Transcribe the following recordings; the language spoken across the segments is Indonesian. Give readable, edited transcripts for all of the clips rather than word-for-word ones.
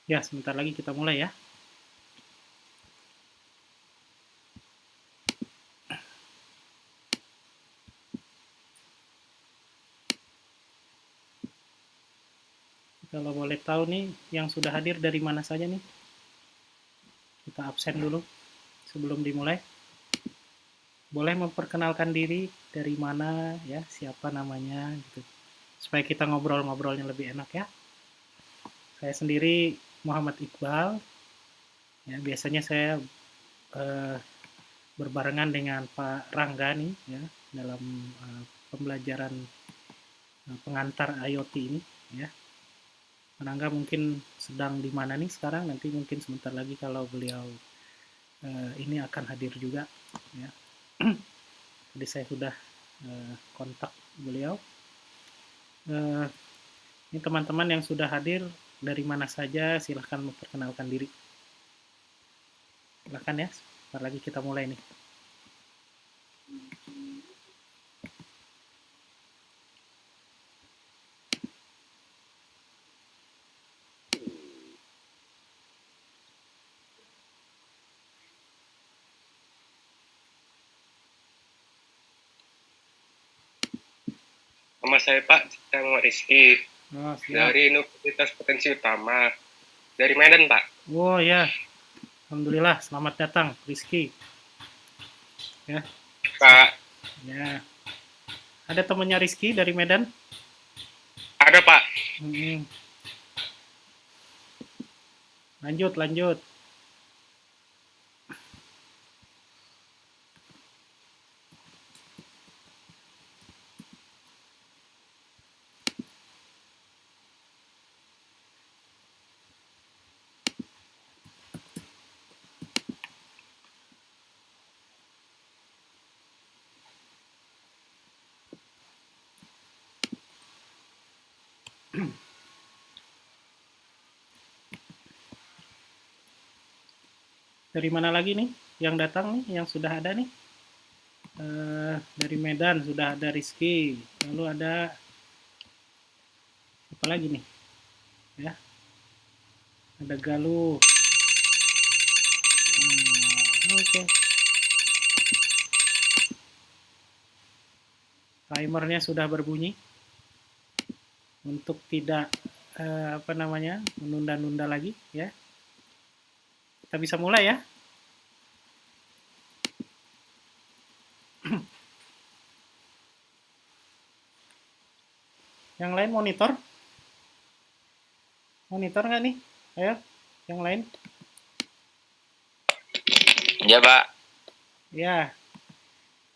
Ya, sebentar lagi kita mulai ya. Kalau boleh tahu nih, yang sudah hadir dari mana saja nih? Kita absen dulu sebelum dimulai. Boleh memperkenalkan diri dari mana ya, siapa namanya gitu. Supaya kita ngobrol-ngobrolnya lebih enak ya. Saya sendiri Muhammad Iqbal. Ya, biasanya saya eh, berbarengan dengan Pak Rangga nih ya dalam pembelajaran pengantar IoT ini ya. Rangga mungkin sedang di mana nih sekarang, nanti mungkin sebentar lagi kalau beliau ini akan hadir juga ya. Jadi saya sudah kontak beliau. Eh, ini teman-teman yang sudah hadir dari mana saja, silahkan memperkenalkan diri. Silahkan ya, sebentar lagi kita mulai nih. Nama saya Pak Cipta Muhammad Rizky dari Universitas Potensi Utama dari Medan Pak. Oh ya, alhamdulillah, selamat datang Rizky. Ya. Pak. Ya. Ada temannya Rizky dari Medan? Ada Pak. Lanjut. Dari mana lagi nih yang datang nih, yang sudah ada nih? Dari Medan sudah ada Rizky, lalu ada apa lagi nih? Ya, ada Galuh. Oke. Timernya sudah berbunyi untuk tidak menunda-nunda lagi ya. Kita bisa mulai ya. Yang lain monitor? Monitor nggak nih? Ayo, yang lain. Ya Pak. Ya,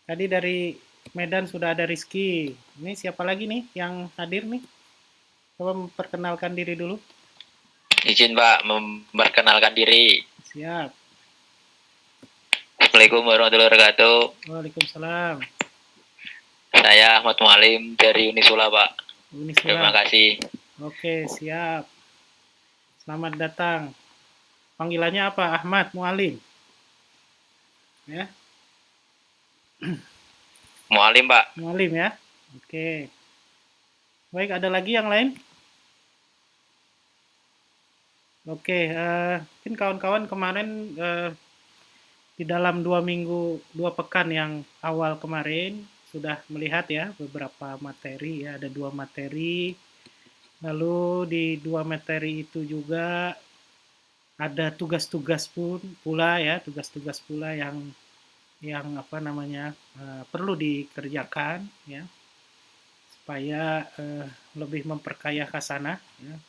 tadi dari Medan sudah ada Rizky. Ini siapa lagi nih yang hadir nih? Coba memperkenalkan diri dulu. Izin Pak, memperkenalkan diri. Siap. Assalamualaikum warahmatullahi wabarakatuh. Waalaikumsalam. Saya Ahmad Mualim dari Unisula Pak. Unisula. Terima kasih. Oke, siap. Selamat datang. Panggilannya apa? Ahmad Mualim. Ya. Mualim Pak. Mualim ya. Oke. Baik, ada lagi yang lain? Oke, mungkin kawan-kawan kemarin di dalam 2 pekan yang awal kemarin sudah melihat ya beberapa materi ya, ada 2 materi. Lalu di 2 materi itu juga ada tugas-tugas pula ya, tugas-tugas pula yang perlu dikerjakan ya supaya lebih memperkaya khasanah ya.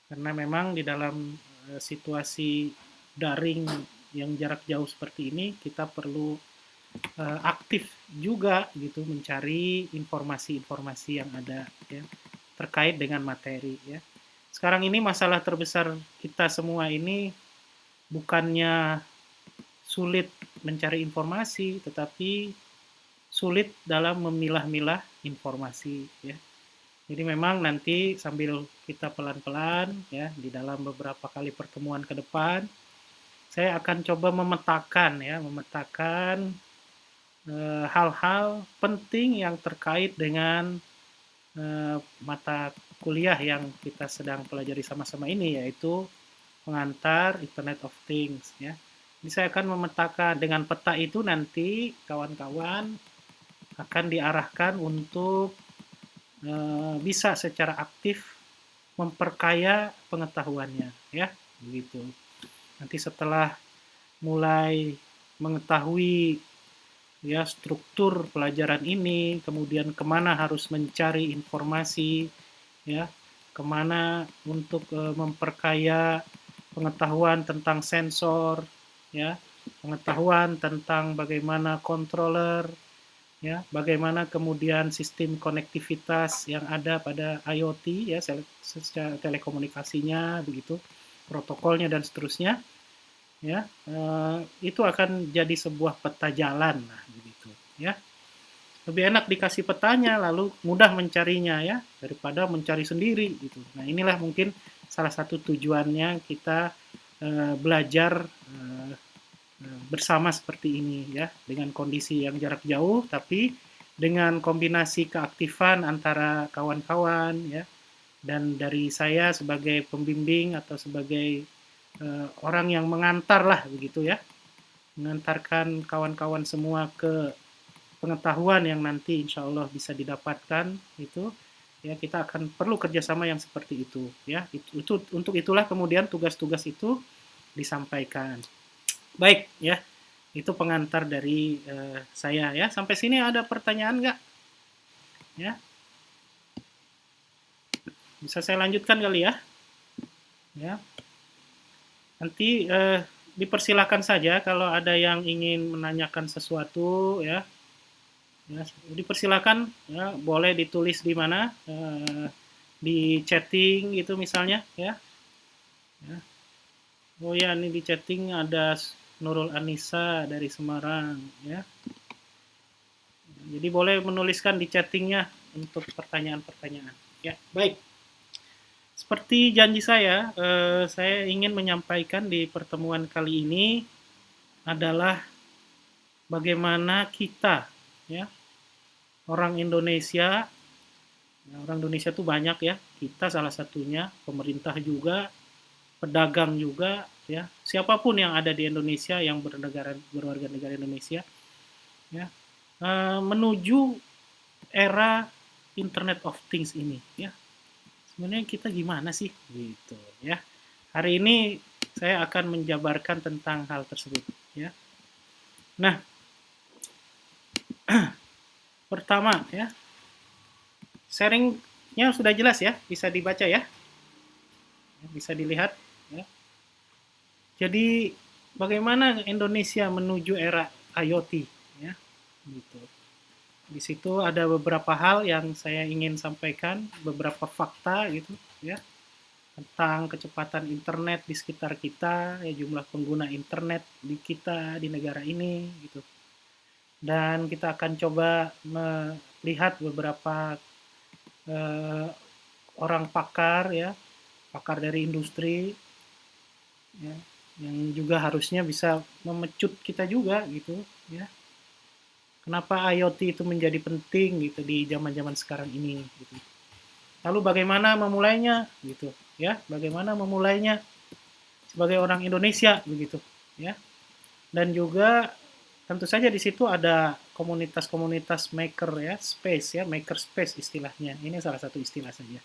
Karena memang di dalam situasi daring yang jarak jauh seperti ini kita perlu aktif juga gitu mencari informasi-informasi yang ada ya terkait dengan materi ya. Sekarang ini masalah terbesar kita semua ini bukannya sulit mencari informasi, tetapi sulit dalam memilah-milah informasi ya. Jadi memang nanti sambil kita pelan-pelan ya di dalam beberapa kali pertemuan ke depan saya akan coba memetakan hal-hal penting yang terkait dengan mata kuliah yang kita sedang pelajari sama-sama ini, yaitu pengantar Internet of Things ya. Jadi saya akan memetakan dengan peta itu nanti kawan-kawan akan diarahkan untuk bisa secara aktif memperkaya pengetahuannya ya, begitu. Nanti setelah mulai mengetahui ya struktur pelajaran ini, kemudian kemana harus mencari informasi ya, kemana untuk memperkaya pengetahuan tentang sensor ya, pengetahuan tentang bagaimana controller ya, bagaimana kemudian sistem konektivitas yang ada pada IoT ya, secara telekomunikasinya begitu, protokolnya dan seterusnya ya, itu akan jadi sebuah peta jalan nah begitu ya. Lebih enak dikasih petanya lalu mudah mencarinya ya daripada mencari sendiri gitu. Nah, inilah mungkin salah satu tujuannya kita belajar bersama seperti ini ya, dengan kondisi yang jarak jauh tapi dengan kombinasi keaktifan antara kawan-kawan ya, dan dari saya sebagai pembimbing atau sebagai orang yang mengantar lah begitu ya, mengantarkan kawan-kawan semua ke pengetahuan yang nanti insya Allah bisa didapatkan itu ya, kita akan perlu kerjasama yang seperti itu ya. Itu untuk itulah kemudian tugas-tugas itu disampaikan. Baik ya, itu pengantar dari saya ya. Sampai sini ada pertanyaan nggak? Ya, bisa saya lanjutkan kali ya? Ya, nanti dipersilakan saja kalau ada yang ingin menanyakan sesuatu ya. Ya, dipersilakan ya, boleh ditulis di mana, di chatting gitu misalnya ya. Ya. Oh ya, ini di chatting ada Nurul Anissa dari Semarang ya. Jadi boleh menuliskan di chattingnya untuk pertanyaan-pertanyaan. Ya, baik. Seperti janji saya ingin menyampaikan di pertemuan kali ini adalah bagaimana kita ya, orang Indonesia itu banyak ya, kita salah satunya, pemerintah juga, pedagang juga ya, siapapun yang ada di Indonesia yang berwarga negara Indonesia ya, menuju era Internet of Things ini ya. Sebenarnya kita gimana sih gitu ya. Hari ini saya akan menjabarkan tentang hal tersebut ya. Nah, pertama ya, sharingnya sudah jelas ya, bisa dibaca ya, bisa dilihat ya. Jadi bagaimana Indonesia menuju era IoT ya, gitu. Di situ ada beberapa hal yang saya ingin sampaikan, beberapa fakta gitu ya, tentang kecepatan internet di sekitar kita, ya, jumlah pengguna internet di kita di negara ini gitu. Dan kita akan coba melihat beberapa orang pakar ya, pakar dari industri ya, yang juga harusnya bisa memecut kita juga gitu ya. Kenapa IoT itu menjadi penting gitu di zaman-zaman sekarang ini gitu. Lalu bagaimana memulainya gitu ya, bagaimana memulainya sebagai orang Indonesia begitu ya. Dan juga tentu saja di situ ada komunitas-komunitas maker ya, space ya, maker space istilahnya. Ini salah satu istilah saja.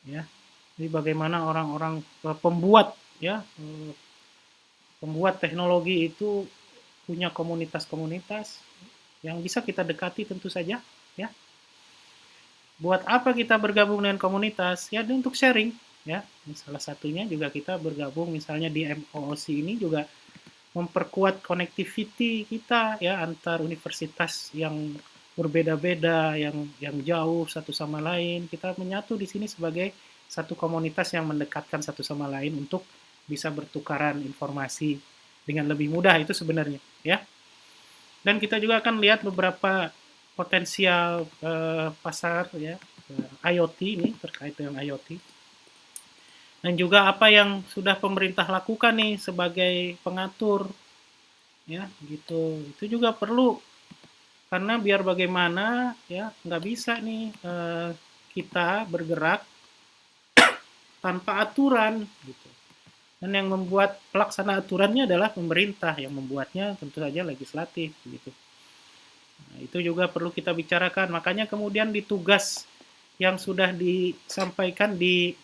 Ya. Jadi bagaimana orang-orang pembuat ya, pembuat teknologi itu punya komunitas-komunitas yang bisa kita dekati tentu saja ya. Buat apa kita bergabung dengan komunitas? Ya untuk sharing ya. Salah satunya juga kita bergabung misalnya di MOOC ini juga memperkuat connectivity kita ya antar universitas yang berbeda-beda, yang jauh satu sama lain. Kita menyatu di sini sebagai satu komunitas yang mendekatkan satu sama lain untuk bisa bertukaran informasi dengan lebih mudah itu sebenarnya ya. Dan kita juga akan lihat beberapa potensial pasar ya, IoT ini, terkait dengan IoT. Dan juga apa yang sudah pemerintah lakukan nih sebagai pengatur ya gitu, itu juga perlu, karena biar bagaimana ya nggak bisa nih kita bergerak tanpa aturan gitu. Dan yang membuat pelaksana aturannya adalah pemerintah, yang membuatnya tentu saja legislatif gitu. Nah, itu juga perlu kita bicarakan. Makanya kemudian di tugas yang sudah disampaikan di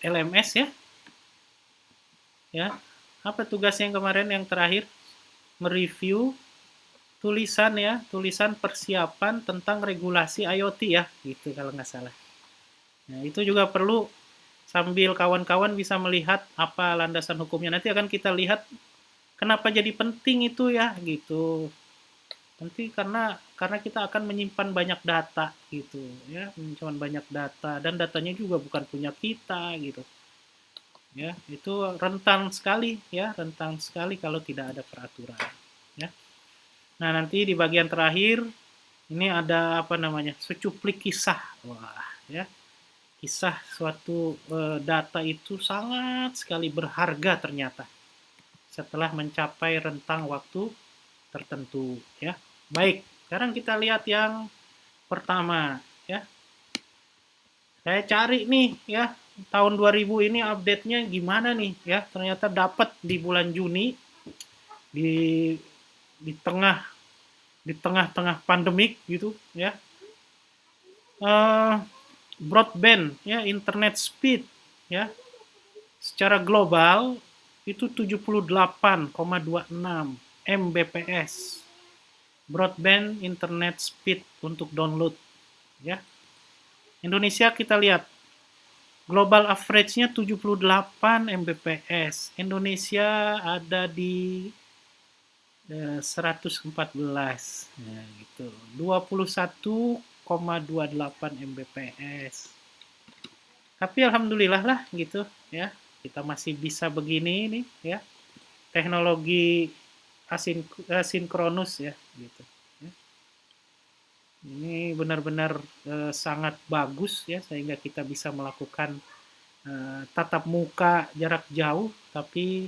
LMS ya, apa tugasnya yang kemarin yang terakhir? Mereview tulisan persiapan tentang regulasi IoT ya, gitu kalau nggak salah. Nah, itu juga perlu sambil kawan-kawan bisa melihat apa landasan hukumnya. Nanti akan kita lihat kenapa jadi penting itu ya, gitu. Nanti karena kita akan menyimpan banyak data gitu ya, menyimpan banyak data dan datanya juga bukan punya kita gitu. Ya, itu rentan sekali kalau tidak ada peraturan ya. Nah, nanti di bagian terakhir ini ada apa namanya? Secuplik kisah. Wah, ya. Kisah suatu data itu sangat sekali berharga ternyata setelah mencapai rentang waktu tertentu ya. Baik, sekarang kita lihat yang pertama ya. Saya cari nih ya, tahun 2000 ini update-nya gimana nih ya. Ternyata dapat di bulan Juni di di tengah-tengah pandemik gitu ya. Broadband ya, internet speed ya. Secara global itu 78,26 Mbps. Broadband internet speed untuk download ya. Indonesia kita lihat global average-nya 78 Mbps. Indonesia ada di 114 ya gitu. 21,28 Mbps. Tapi alhamdulillah lah gitu ya. Kita masih bisa begini nih ya. Teknologi asinkronus ya gitu. Ini benar-benar sangat bagus ya, sehingga kita bisa melakukan tatap muka jarak jauh, tapi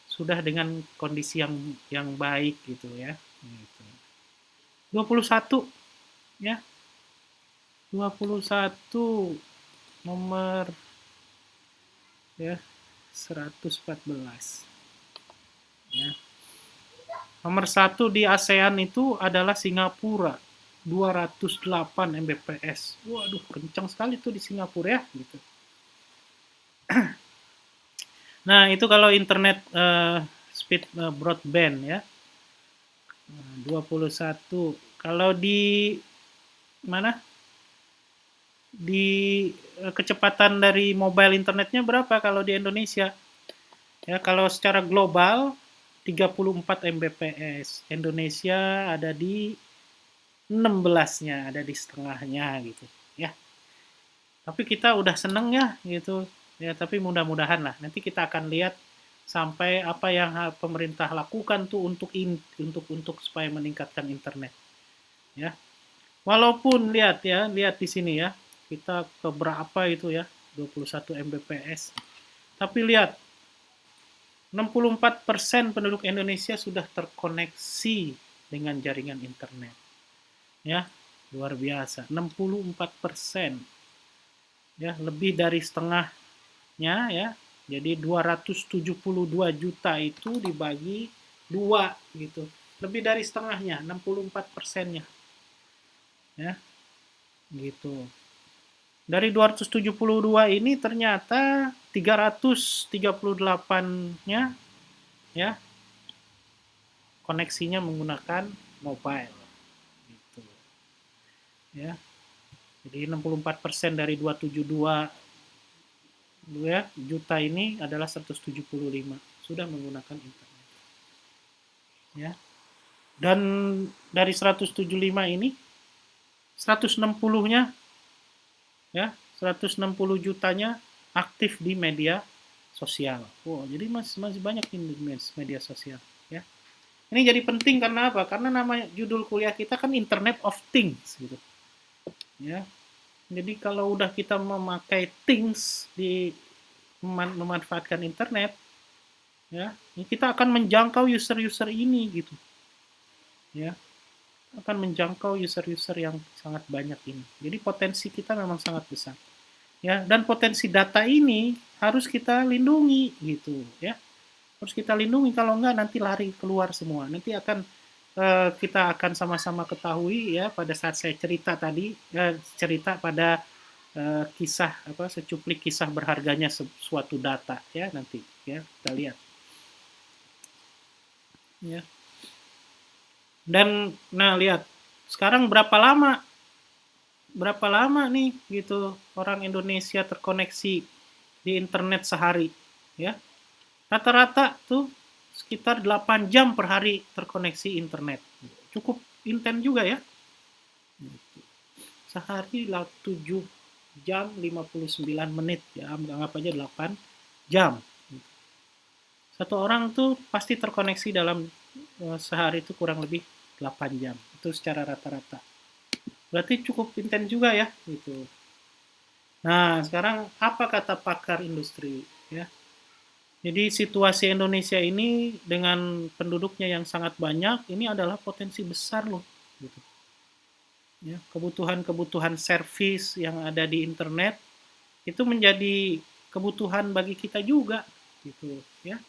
sudah dengan kondisi yang baik gitu ya. Gitu. 21 ya, 21 nomor ya 114 ya. Nomor 1 di ASEAN itu adalah Singapura, 208 Mbps. Waduh, kencang sekali tuh di Singapura ya, gitu. Nah, itu kalau internet speed broadband ya. 21. Kalau di mana? Di kecepatan dari mobile internetnya berapa kalau di Indonesia? Ya, kalau secara global 34 Mbps. Indonesia ada di 16-nya, ada di setengahnya gitu ya. Tapi kita udah seneng ya gitu. Ya, tapi mudah-mudahan lah nanti kita akan lihat sampai apa yang pemerintah lakukan tuh untuk supaya meningkatkan internet. Ya. Walaupun lihat di sini ya. Kita ke berapa itu ya? 21 Mbps. Tapi lihat 64% penduduk Indonesia sudah terkoneksi dengan jaringan internet. Ya, luar biasa. 64%. Ya, lebih dari setengahnya ya. Jadi 272 juta itu dibagi 2 gitu. Lebih dari setengahnya, 64%-nya. Ya. Gitu. Dari 272 ini ternyata 338-nya ya koneksinya menggunakan mobile gitu. Ya. Jadi 64% dari 272 ya, juta ini adalah 175 sudah menggunakan internet. Ya. Dan dari 175 ini 160-nya ya 160 jutanya aktif di media sosial. Wow, jadi masih banyak di media sosial ya. Ini jadi penting karena apa? Karena nama judul kuliah kita kan Internet of Things gitu. Ya. Jadi kalau udah kita memakai things di memanfaatkan internet ya, kita akan menjangkau user-user ini gitu. Ya. Akan menjangkau user-user yang sangat banyak ini. Jadi potensi kita memang sangat besar. ya, dan potensi data ini harus kita lindungi gitu ya, harus kita lindungi, kalau enggak nanti lari keluar semua, nanti akan kita akan sama-sama ketahui ya pada saat saya cerita tadi, cerita pada kisah apa, secuplik kisah berharganya suatu data ya, nanti ya kita lihat ya. Dan nah lihat sekarang berapa lama nih gitu orang Indonesia terkoneksi di internet sehari ya, rata-rata tuh sekitar 8 jam per hari terkoneksi internet, cukup intens juga ya, sehari 7 jam 59 menit ya, anggap aja 8 jam. Satu orang tuh pasti terkoneksi dalam sehari itu kurang lebih 8 jam, itu secara rata-rata. Berarti cukup intens juga ya gitu. Nah, sekarang apa kata pakar industri ya? Jadi situasi Indonesia ini dengan penduduknya yang sangat banyak, ini adalah potensi besar loh gitu. Ya, kebutuhan-kebutuhan servis yang ada di internet itu menjadi kebutuhan bagi kita juga gitu ya.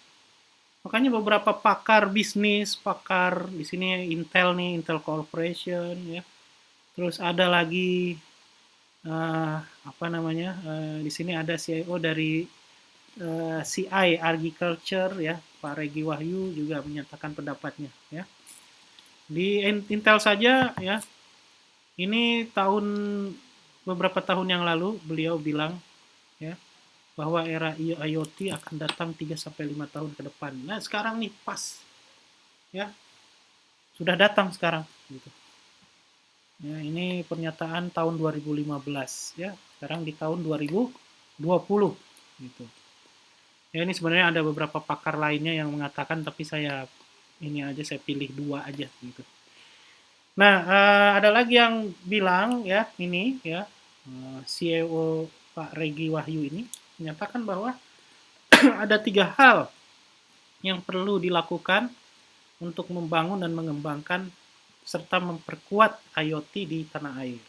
Makanya beberapa pakar bisnis, pakar di sini Intel nih, Intel Corporation ya. Terus ada lagi apa namanya? Di sini ada CIO dari CI Agriculture ya, Pak Regi Wahyu juga menyatakan pendapatnya ya. Di Intel saja ya, ini beberapa tahun yang lalu beliau bilang ya bahwa era IoT akan datang 3 sampai 5 tahun ke depan. Nah, sekarang nih pas ya. Sudah datang sekarang gitu. Ya, ini pernyataan tahun 2015 ya. Sekarang di tahun 2020 gitu. Ya, ini sebenarnya ada beberapa pakar lainnya yang mengatakan, tapi saya pilih 2 aja gitu. Nah, ada lagi yang bilang ya, ini ya, CEO Pak Regi Wahyu ini menyatakan bahwa ada 3 hal yang perlu dilakukan untuk membangun dan mengembangkan serta memperkuat IoT di tanah air.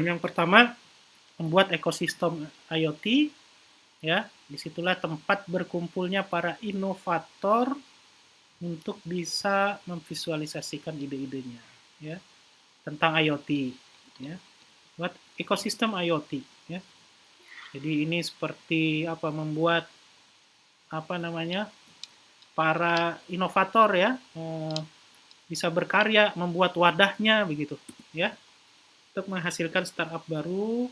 Yang pertama, membuat ekosistem IoT ya, disitulah tempat berkumpulnya para inovator untuk bisa memvisualisasikan ide-idenya ya tentang IoT ya, buat ekosistem IoT ya. Jadi ini seperti apa, membuat apa namanya, para inovator ya bisa berkarya, membuat wadahnya begitu ya, untuk menghasilkan startup baru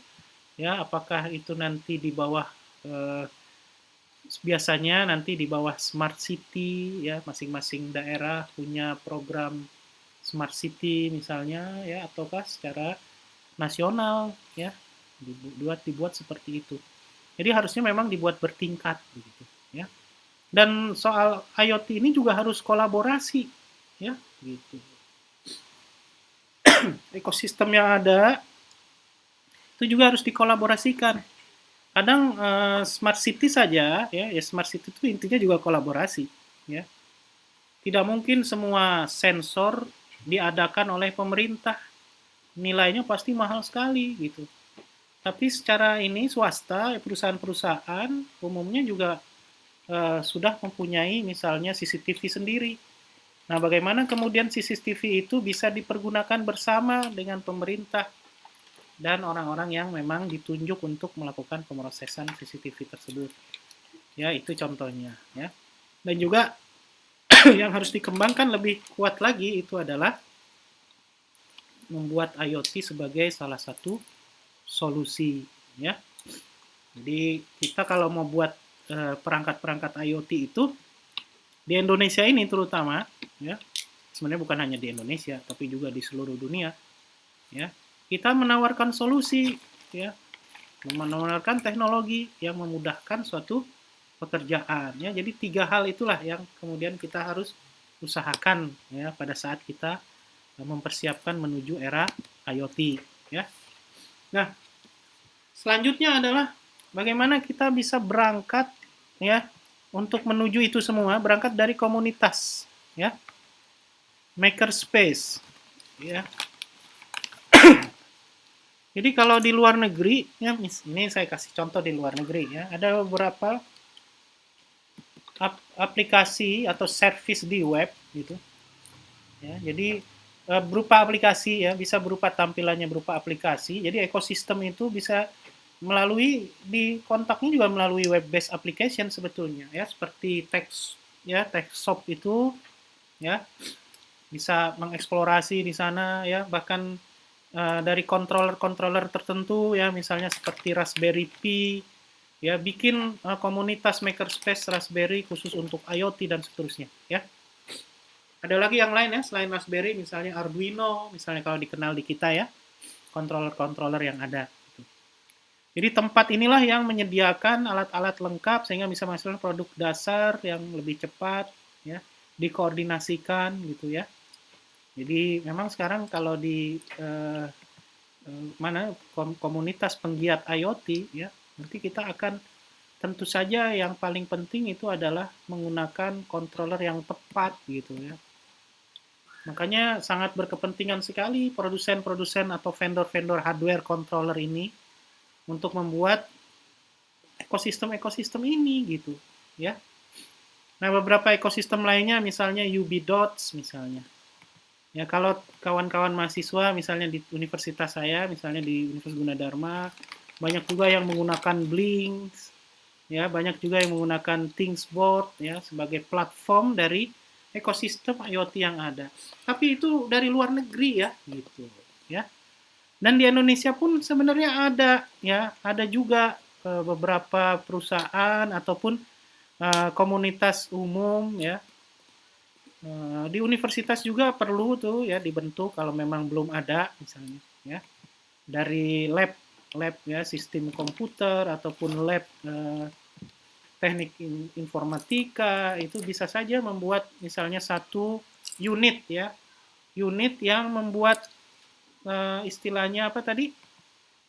ya, apakah itu nanti di bawah biasanya nanti di bawah smart city ya, masing-masing daerah punya program smart city misalnya ya, ataukah secara nasional ya, dibuat seperti itu. Jadi harusnya memang dibuat bertingkat begitu ya. Dan soal IoT ini juga harus kolaborasi ya gitu. Ekosistem yang ada itu juga harus dikolaborasikan. Kadang smart city saja ya, smart city itu intinya juga kolaborasi ya. Tidak mungkin semua sensor diadakan oleh pemerintah, nilainya pasti mahal sekali gitu. Tapi secara ini swasta, perusahaan-perusahaan umumnya juga sudah mempunyai misalnya CCTV sendiri. Nah, bagaimana kemudian CCTV itu bisa dipergunakan bersama dengan pemerintah dan orang-orang yang memang ditunjuk untuk melakukan pemrosesan CCTV tersebut. Ya, itu contohnya ya. Dan juga yang harus dikembangkan lebih kuat lagi itu adalah membuat IoT sebagai salah satu solusi ya. Jadi kita kalau mau buat perangkat-perangkat IoT itu di Indonesia ini terutama ya, sebenarnya bukan hanya di Indonesia tapi juga di seluruh dunia ya, kita menawarkan solusi ya, menawarkan teknologi yang memudahkan suatu pekerjaan ya. Jadi 3 hal itulah yang kemudian kita harus usahakan ya pada saat kita mempersiapkan menuju era IoT ya. Nah, selanjutnya adalah bagaimana kita bisa berangkat ya untuk menuju itu semua, berangkat dari komunitas ya. Makerspace ya. Jadi kalau di luar negeri, ya, ini saya kasih contoh di luar negeri ya, ada beberapa aplikasi atau service di web gitu. Ya, jadi berupa aplikasi ya, bisa berupa tampilannya berupa aplikasi. Jadi ekosistem itu bisa melalui di kontaknya juga melalui web based application sebetulnya ya, seperti text ya, text shop itu ya bisa mengeksplorasi di sana ya, bahkan dari controller tertentu ya, misalnya seperti Raspberry Pi ya, bikin komunitas makerspace Raspberry khusus untuk IoT dan seterusnya ya. Ada lagi yang lain ya selain Raspberry, misalnya Arduino, misalnya kalau dikenal di kita ya, controller-controller yang ada. Jadi tempat inilah yang menyediakan alat-alat lengkap sehingga bisa menghasilkan produk dasar yang lebih cepat ya, dikoordinasikan gitu ya. Jadi memang sekarang kalau di mana komunitas penggiat IoT ya, nanti kita akan tentu saja yang paling penting itu adalah menggunakan controller yang tepat gitu ya. Makanya sangat berkepentingan sekali produsen-produsen atau vendor-vendor hardware controller ini untuk membuat ekosistem-ekosistem ini gitu ya. Nah, beberapa ekosistem lainnya misalnya UB.Dots misalnya. Ya, kalau kawan-kawan mahasiswa misalnya di universitas saya, misalnya di Universitas Gunadarma, banyak juga yang menggunakan Blinks, ya, banyak juga yang menggunakan Thingsboard ya sebagai platform dari ekosistem IoT yang ada. Tapi itu dari luar negeri ya, gitu, ya. Dan di Indonesia pun sebenarnya ada ya, ada juga beberapa perusahaan ataupun komunitas umum ya. Di universitas juga perlu tuh ya dibentuk kalau memang belum ada misalnya ya. Dari lab ya sistem komputer ataupun lab teknik informatika itu bisa saja membuat misalnya satu unit ya. Unit yang membuat istilahnya apa tadi?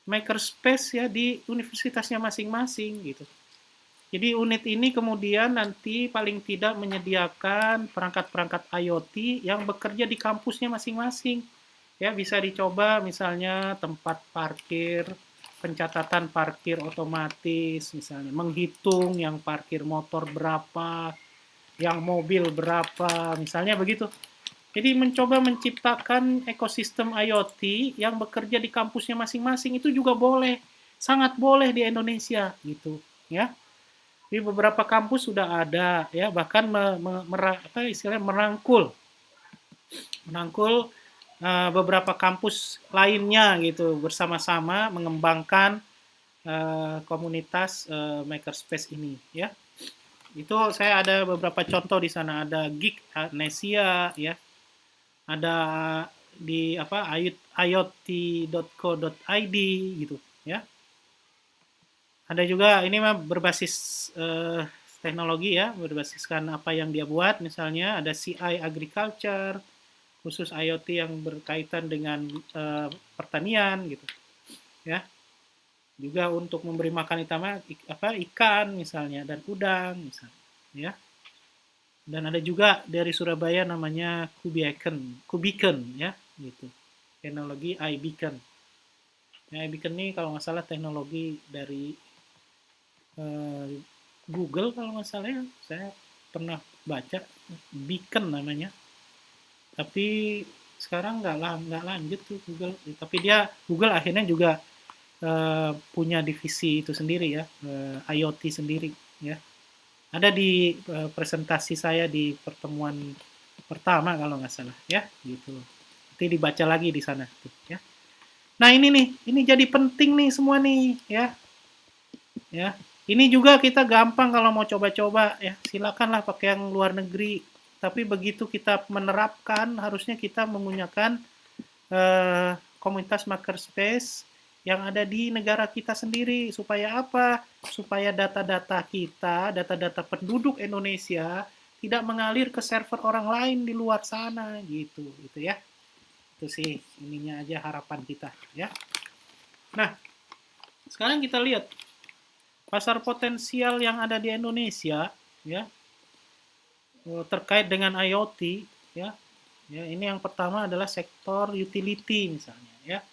Makerspace ya di universitasnya masing-masing gitu. Jadi unit ini kemudian nanti paling tidak menyediakan perangkat-perangkat IoT yang bekerja di kampusnya masing-masing. Ya, bisa dicoba misalnya tempat parkir, pencatatan parkir otomatis misalnya, menghitung yang parkir motor berapa, yang mobil berapa, misalnya begitu. Jadi mencoba menciptakan ekosistem IoT yang bekerja di kampusnya masing-masing itu juga boleh, sangat boleh di Indonesia gitu, ya. Di beberapa kampus sudah ada ya, bahkan merangkul beberapa kampus lainnya gitu bersama-sama mengembangkan komunitas makerspace ini ya. Itu saya ada beberapa contoh di sana, ada Geek Amnesia ya, ada di apa iot.co.id gitu ya. Ada juga ini mah berbasis teknologi ya, berbasiskan apa yang dia buat, misalnya ada CI Agriculture, khusus IoT yang berkaitan dengan pertanian gitu ya. Juga untuk memberi makan ikan misalnya dan udang misalnya ya. Dan ada juga dari Surabaya namanya Kubiken ya gitu. Teknologi iBeacon. Ya, iBeacon ini kalau nggak salah teknologi dari Google kalau nggak salah ya. Saya pernah baca Beacon namanya. Tapi sekarang nggak lanjut tuh Google. Tapi dia Google akhirnya juga punya divisi itu sendiri ya, IoT sendiri ya. Ada di presentasi saya di pertemuan pertama kalau nggak salah ya, gitu. Nanti dibaca lagi di sana tuh, ya. Nah ini nih, ini jadi penting nih semua nih ya, ya. Ini juga kita gampang kalau mau coba-coba ya, silakanlah pakai yang luar negeri. Tapi begitu kita menerapkan, harusnya kita menggunakan komunitas makerspace yang ada di negara kita sendiri. Supaya apa? Supaya data-data kita, data-data penduduk Indonesia tidak mengalir ke server orang lain di luar sana gitu ya. Itu sih ininya aja harapan kita ya. Nah, sekarang kita lihat pasar potensial yang ada di Indonesia ya terkait dengan IoT ya. Ya, ini yang pertama adalah sektor utility misalnya ya.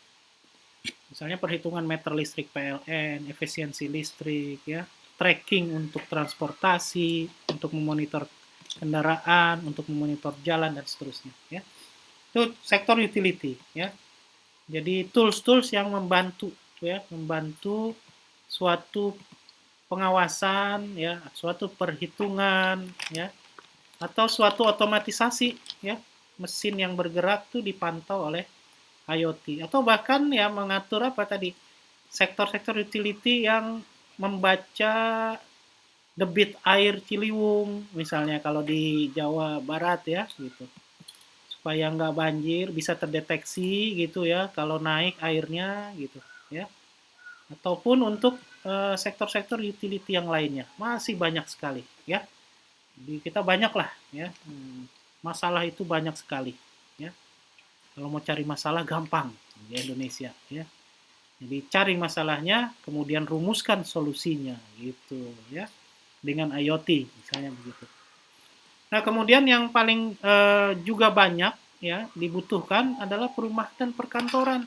Misalnya perhitungan meter listrik PLN, efisiensi listrik, ya, tracking untuk transportasi, untuk memonitor kendaraan, untuk memonitor jalan dan seterusnya. Ya, itu sektor utility. Ya, jadi tools-tools yang membantu, ya, membantu suatu pengawasan, ya, suatu perhitungan, ya, atau suatu otomatisasi, ya, mesin yang bergerak tuh dipantau oleh IoT, atau bahkan ya mengatur apa tadi, sektor-sektor utility yang membaca debit air Ciliwung misalnya kalau di Jawa Barat ya gitu, supaya nggak banjir, bisa terdeteksi gitu ya kalau naik airnya gitu ya, ataupun untuk sektor-sektor utility yang lainnya masih banyak sekali ya. Jadi kita banyak lah ya, masalah itu banyak sekali ya. Kalau mau cari masalah gampang di Indonesia ya. Jadi cari masalahnya, kemudian rumuskan solusinya gitu ya. Dengan IoT misalnya begitu. Nah, kemudian yang paling juga banyak ya dibutuhkan adalah perumahan dan perkantoran.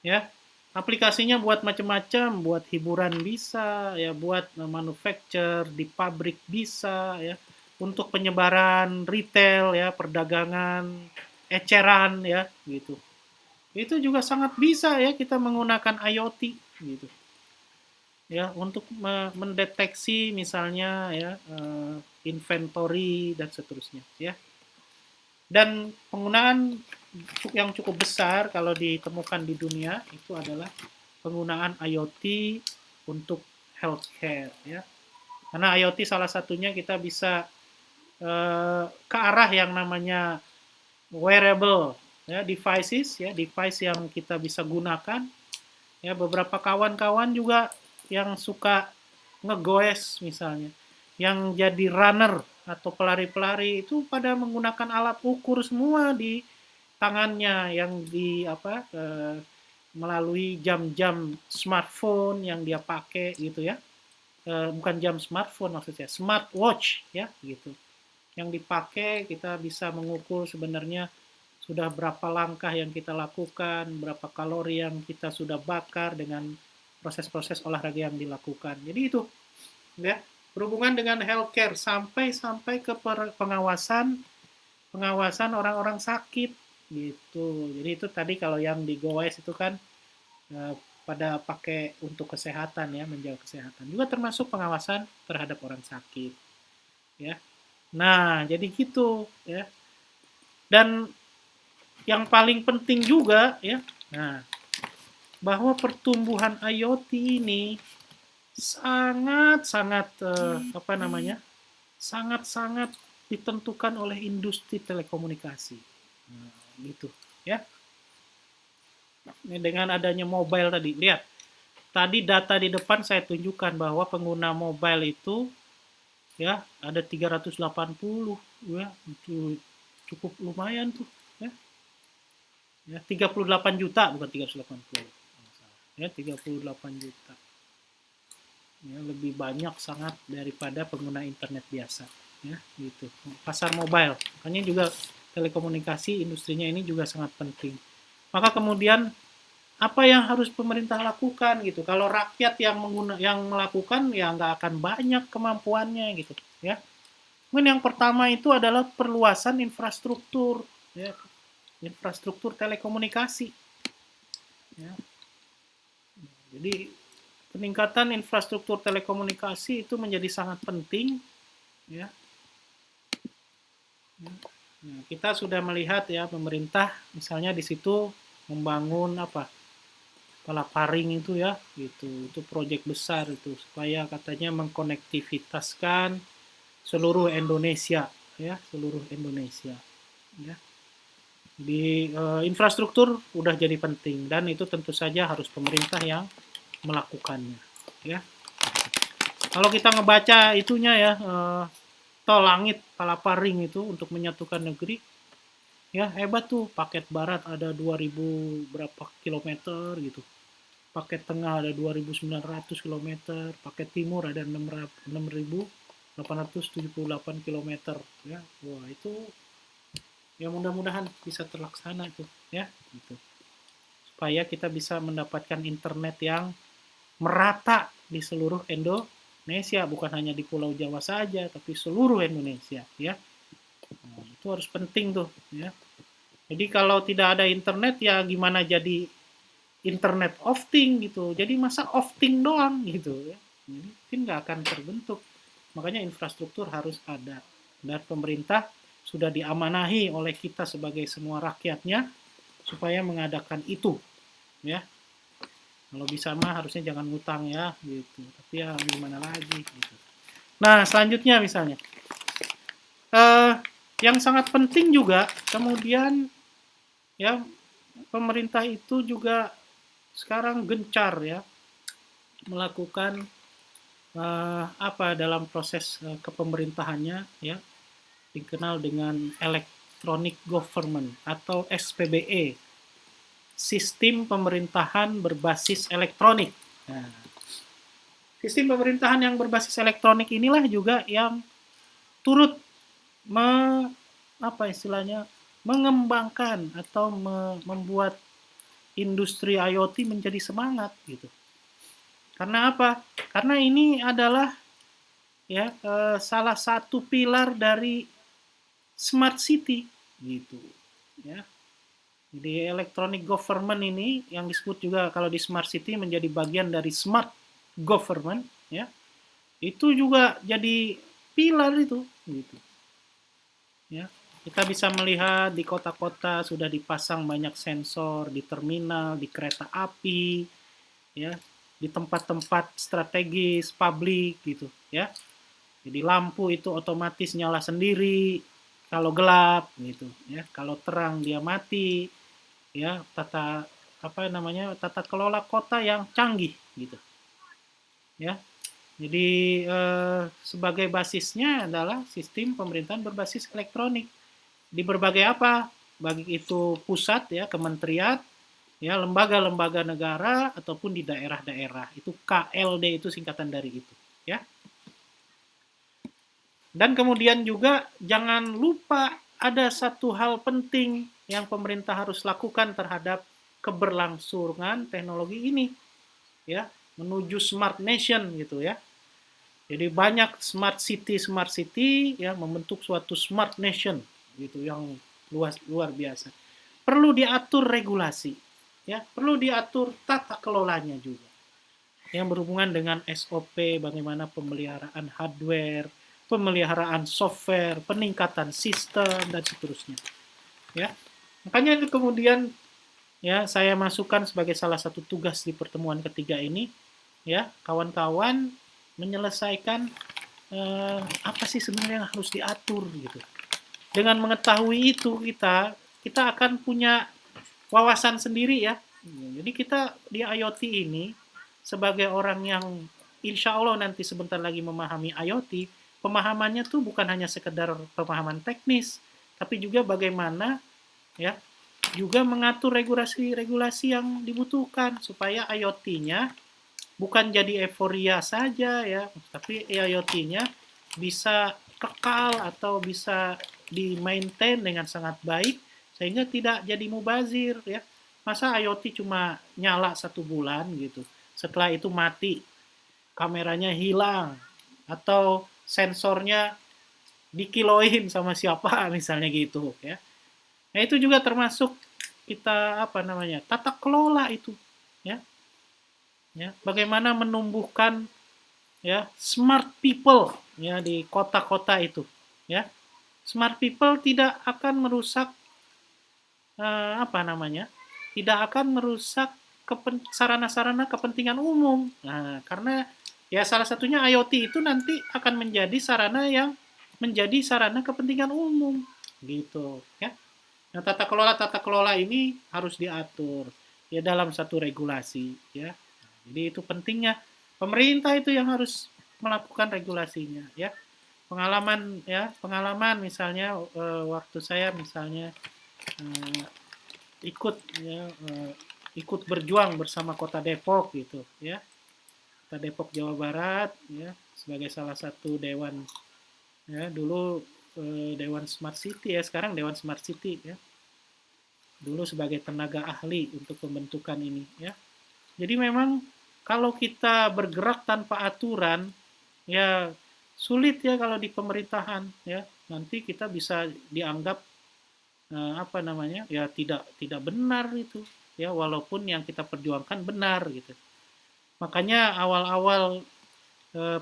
Ya. Aplikasinya buat macam-macam, buat hiburan bisa, ya buat manufacture di pabrik bisa, ya. Untuk penyebaran retail ya, perdagangan, eceran ya, gitu. Itu juga sangat bisa ya kita menggunakan IoT gitu. Ya, untuk mendeteksi misalnya ya inventory dan seterusnya ya. Dan penggunaan yang cukup besar kalau ditemukan di dunia itu adalah penggunaan IoT untuk healthcare ya. Karena IoT salah satunya kita bisa ke arah yang namanya wearable ya, devices ya, device yang kita bisa gunakan ya. Beberapa kawan-kawan juga yang suka ngegoes misalnya, yang jadi runner atau pelari-pelari itu pada menggunakan alat ukur semua di tangannya, yang di apa melalui jam-jam smartphone yang dia pakai gitu ya. Bukan jam smartphone maksudnya, smartwatch ya gitu. Yang dipakai kita bisa mengukur sebenarnya sudah berapa langkah yang kita lakukan, berapa kalori yang kita sudah bakar dengan proses-proses olahraga yang dilakukan. Jadi itu ya, berhubungan dengan healthcare sampai ke pengawasan orang-orang sakit gitu. Jadi itu tadi kalau yang di GoWise itu kan eh, pada pakai untuk kesehatan ya, menjaga kesehatan. Juga termasuk pengawasan terhadap orang sakit ya. Nah, jadi gitu ya. Dan yang paling penting juga ya, nah, bahwa pertumbuhan IoT ini sangat-sangat apa namanya? Sangat-sangat ditentukan oleh industri telekomunikasi. Nah, gitu ya. Ini dengan adanya mobile tadi, lihat. Tadi data di depan saya tunjukkan bahwa pengguna mobile itu ya ada 380 ya, itu cukup lumayan tuh ya. Ya 38 juta bukan 380. Ya 38 juta. Ya, lebih banyak sangat daripada pengguna internet biasa ya gitu. Pasar mobile. Makanya juga telekomunikasi industrinya ini juga sangat penting. Maka kemudian apa yang harus pemerintah lakukan gitu? Kalau rakyat yang melakukan ya nggak akan banyak kemampuannya gitu ya. Mungkin yang pertama itu adalah perluasan infrastruktur ya, infrastruktur telekomunikasi ya. Jadi peningkatan infrastruktur telekomunikasi itu menjadi sangat penting ya. Nah, kita sudah melihat ya pemerintah misalnya di situ membangun apa, palaparing itu ya gitu, itu proyek besar itu supaya katanya mengkonektivitaskan seluruh Indonesia ya, seluruh Indonesia ya. Di infrastruktur udah jadi penting dan itu tentu saja harus pemerintah yang melakukannya ya. Kalau kita ngebaca itunya ya tol langit palaparing itu untuk menyatukan negeri ya, hebat tuh. Paket barat ada 2000 berapa kilometer gitu, paket tengah ada 2.900 kilometer, paket timur ada 6.878 kilometer ya. Wah itu ya mudah-mudahan bisa terlaksana itu ya gitu, supaya kita bisa mendapatkan internet yang merata di seluruh Indonesia, bukan hanya di Pulau Jawa saja, tapi seluruh Indonesia, ya. Nah, itu harus penting tuh, ya. Jadi kalau tidak ada internet, ya gimana jadi internet of thing gitu. Jadi masa of thing doang gitu, ya. Jadi mungkin nggak akan terbentuk. Makanya infrastruktur harus ada. Dan pemerintah sudah diamanahi oleh kita sebagai semua rakyatnya supaya mengadakan itu, ya. Kalau bisa mah harusnya jangan ngutang ya, gitu. Tapi ya gimana lagi, gitu. Nah, selanjutnya misalnya, eh, yang sangat penting juga, kemudian ya pemerintah itu juga sekarang gencar ya melakukan apa dalam proses kepemerintahannya ya dikenal dengan electronic government atau SPBE, sistem pemerintahan berbasis elektronik. Nah, sistem pemerintahan yang berbasis elektronik inilah juga yang turut me, apa istilahnya mengembangkan atau membuat industri IoT menjadi semangat gitu. Karena apa? Karena ini adalah ya salah satu pilar dari smart city gitu ya. Jadi electronic government ini yang disebut juga kalau di smart city menjadi bagian dari smart government ya. Itu juga jadi pilar itu gitu. Ya. Kita bisa melihat di kota-kota sudah dipasang banyak sensor di terminal, di kereta api, ya, di tempat-tempat strategis publik gitu, ya. Jadi lampu itu otomatis nyala sendiri kalau gelap gitu, ya. Kalau terang dia mati, ya. Tata kelola kota yang canggih gitu, ya. Jadi sebagai basisnya adalah sistem pemerintahan berbasis elektronik di berbagai apa? Bagi itu pusat ya, kementerian, ya lembaga-lembaga negara ataupun di daerah-daerah. Itu KLD itu singkatan dari itu, ya. Dan kemudian juga jangan lupa ada satu hal penting yang pemerintah harus lakukan terhadap keberlangsungan teknologi ini, ya, menuju smart nation gitu ya. Jadi banyak smart city ya membentuk suatu smart nation gitu yang luar biasa. Perlu diatur regulasi, ya, perlu diatur tata kelolanya juga. Yang berhubungan dengan SOP, bagaimana pemeliharaan hardware, pemeliharaan software, peningkatan sistem dan seterusnya. Ya, makanya itu kemudian ya saya masukkan sebagai salah satu tugas di pertemuan ketiga ini, ya kawan-kawan menyelesaikan apa sih sebenarnya yang harus diatur gitu. Dengan mengetahui itu kita akan punya wawasan sendiri ya. Jadi kita di IoT ini sebagai orang yang insya Allah nanti sebentar lagi memahami IoT, pemahamannya tuh bukan hanya sekedar pemahaman teknis, tapi juga bagaimana ya juga mengatur regulasi-regulasi yang dibutuhkan supaya IoT-nya bukan jadi euforia saja ya, tapi IoT-nya bisa kekal atau bisa di-maintain dengan sangat baik sehingga tidak jadi mubazir ya. Masa IoT cuma nyala 1 bulan gitu, setelah itu mati, kameranya hilang, atau sensornya dikiloin sama siapa misalnya gitu ya. Nah itu juga termasuk kita apa namanya tata kelola itu ya. Ya, bagaimana menumbuhkan ya smart people ya di kota-kota itu ya. Smart people tidak akan merusak apa namanya? Tidak akan merusak sarana-sarana kepentingan umum. Nah, karena ya salah satunya IoT itu nanti akan menjadi sarana yang menjadi sarana kepentingan umum gitu ya. Nah, tata kelola ini harus diatur ya dalam satu regulasi ya. Jadi itu pentingnya pemerintah itu yang harus melakukan regulasinya ya. Pengalaman misalnya waktu saya misalnya eh, ikut ya ikut berjuang bersama Kota Depok gitu ya. Kota Depok Jawa Barat ya sebagai salah satu dewan ya dulu Dewan Smart City ya sekarang Dewan Smart City ya. dulu sebagai tenaga ahli untuk pembentukan ini ya. Jadi memang kalau kita bergerak tanpa aturan ya sulit ya kalau di pemerintahan ya. Nanti kita bisa dianggap apa namanya? Ya tidak benar itu ya walaupun yang kita perjuangkan benar gitu. Makanya awal-awal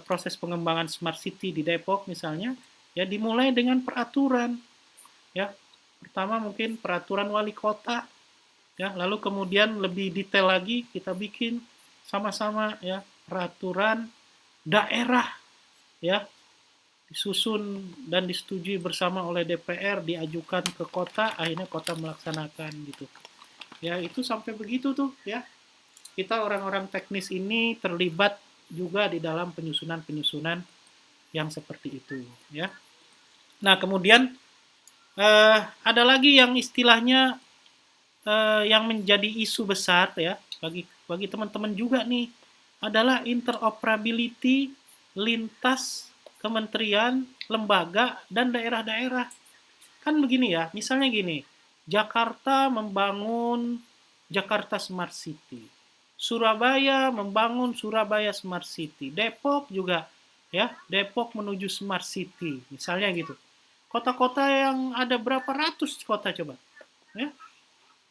proses pengembangan smart city di Depok misalnya ya dimulai dengan peraturan ya. Pertama mungkin peraturan wali kota ya, lalu kemudian lebih detail lagi kita bikin sama-sama ya peraturan daerah ya disusun dan disetujui bersama oleh DPR, diajukan ke kota, akhirnya kota melaksanakan gitu. Ya itu sampai begitu tuh ya. Kita orang-orang teknis ini terlibat juga di dalam penyusunan-penyusunan yang seperti itu ya. Nah kemudian ada lagi yang istilahnya yang menjadi isu besar ya bagi teman-teman juga nih adalah interoperability lintas kementerian, lembaga, dan daerah-daerah. Kan begini ya, misalnya gini, Jakarta membangun Jakarta Smart City. Surabaya membangun Surabaya Smart City. Depok juga ya, Depok menuju Smart City. Misalnya gitu. Kota-kota yang ada berapa ratus kota coba. Ya,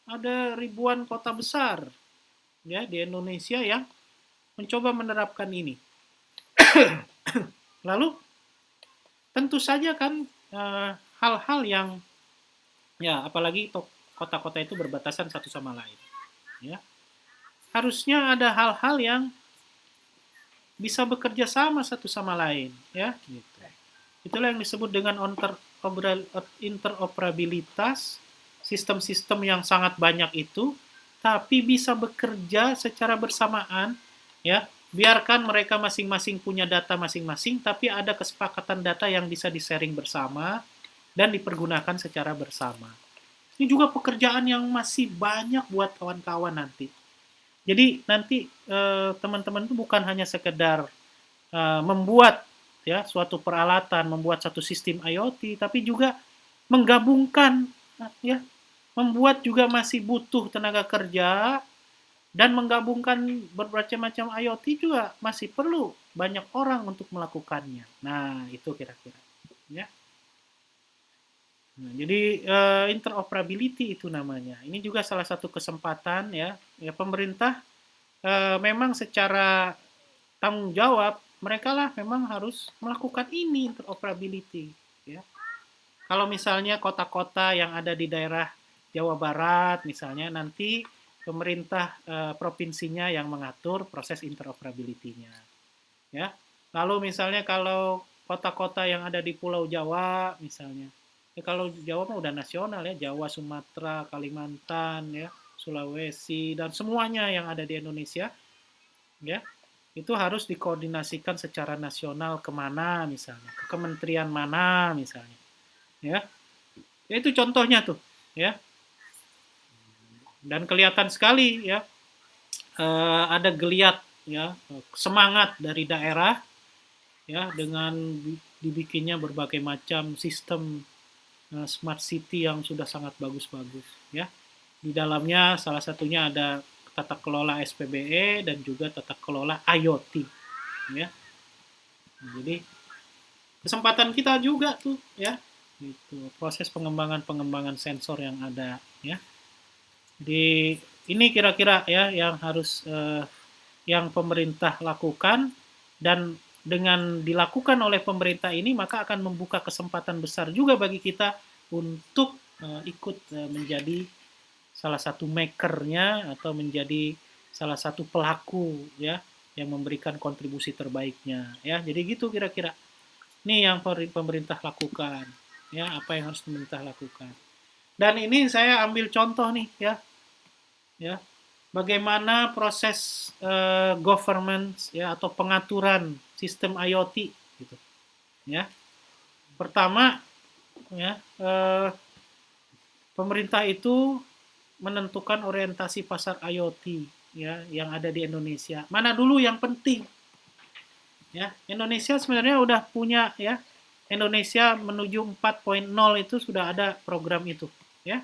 ada ribuan kota besar ya di Indonesia yang mencoba menerapkan ini. Lalu tentu saja kan hal-hal yang ya apalagi kota-kota itu berbatasan satu sama lain ya harusnya ada hal-hal yang bisa bekerja sama satu sama lain ya gitu. Itulah yang disebut dengan interoperabilitas sistem-sistem yang sangat banyak itu tapi bisa bekerja secara bersamaan ya. Biarkan mereka masing-masing punya data masing-masing, tapi ada kesepakatan data yang bisa di-sharing bersama dan dipergunakan secara bersama. Ini juga pekerjaan yang masih banyak buat kawan-kawan nanti. Jadi nanti teman-teman itu bukan hanya sekedar membuat ya suatu peralatan, membuat satu sistem IoT, tapi juga menggabungkan ya, membuat juga masih butuh tenaga kerja dan menggabungkan berbagai macam IoT juga masih perlu banyak orang untuk melakukannya. Nah, itu kira-kira. Ya. Nah, jadi interoperability itu namanya. Ini juga salah satu kesempatan ya. Ya pemerintah memang secara tanggung jawab mereka lah memang harus melakukan ini interoperability. Ya. Kalau misalnya kota-kota yang ada di daerah Jawa Barat misalnya nanti pemerintah provinsinya yang mengatur proses interoperability-nya. Ya. Lalu misalnya kalau kota-kota yang ada di Pulau Jawa misalnya. Ya kalau Jawa mah udah nasional ya, Jawa, Sumatera, Kalimantan ya, Sulawesi dan semuanya yang ada di Indonesia ya. Itu harus dikoordinasikan secara nasional kemana misalnya, ke kementerian mana misalnya. Ya. Ya itu contohnya tuh, ya. Dan kelihatan sekali ya ada geliat ya semangat dari daerah ya dengan dibikinnya berbagai macam sistem smart city yang sudah sangat bagus-bagus ya. Di dalamnya salah satunya ada tata kelola SPBE dan juga tata kelola IoT ya. Jadi kesempatan kita juga tuh ya itu proses pengembangan sensor yang ada ya. Di ini kira-kira ya yang harus yang pemerintah lakukan dan dengan dilakukan oleh pemerintah ini maka akan membuka kesempatan besar juga bagi kita untuk ikut menjadi salah satu makernya atau menjadi salah satu pelaku ya yang memberikan kontribusi terbaiknya ya. Jadi gitu kira-kira. Ini yang pemerintah lakukan ya, apa yang harus pemerintah lakukan. Dan ini saya ambil contoh nih ya. Ya. Bagaimana proses governance ya atau pengaturan sistem IoT gitu. Ya. Pertama ya pemerintah itu menentukan orientasi pasar IoT ya yang ada di Indonesia. Mana dulu yang penting? Ya, Indonesia sebenarnya udah punya ya. Indonesia menuju 4.0 itu sudah ada program itu, ya.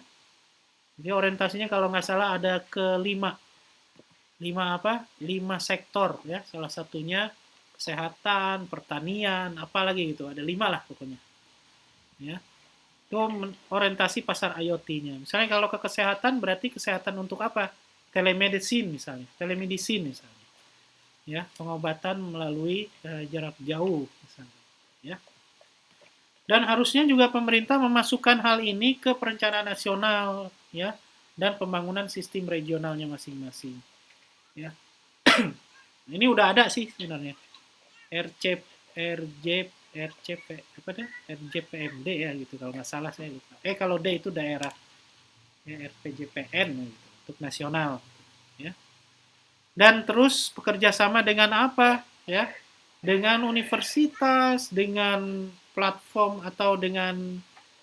Jadi orientasinya kalau nggak salah ada ke 5 sektor ya. Salah satunya kesehatan, pertanian, apalagi gitu. Ada 5 lah pokoknya. Ya. Itu orientasi pasar IoT-nya. Misalnya kalau ke kesehatan berarti kesehatan untuk apa? Telemedicine misalnya, telemedicine misalnya. Ya, pengobatan melalui jarak jauh misalnya. Ya. Dan harusnya juga pemerintah memasukkan hal ini ke perencanaan nasional ya dan pembangunan sistem regionalnya masing-masing. Ya. Ini udah ada sih sebenarnya. RC RJ RCP apa deh? RJPMD ya gitu kalau nggak salah saya lupa. Kalau D itu daerah ya RPJPN gitu, untuk nasional ya. Dan terus bekerja sama dengan apa ya? Dengan universitas, dengan platform atau dengan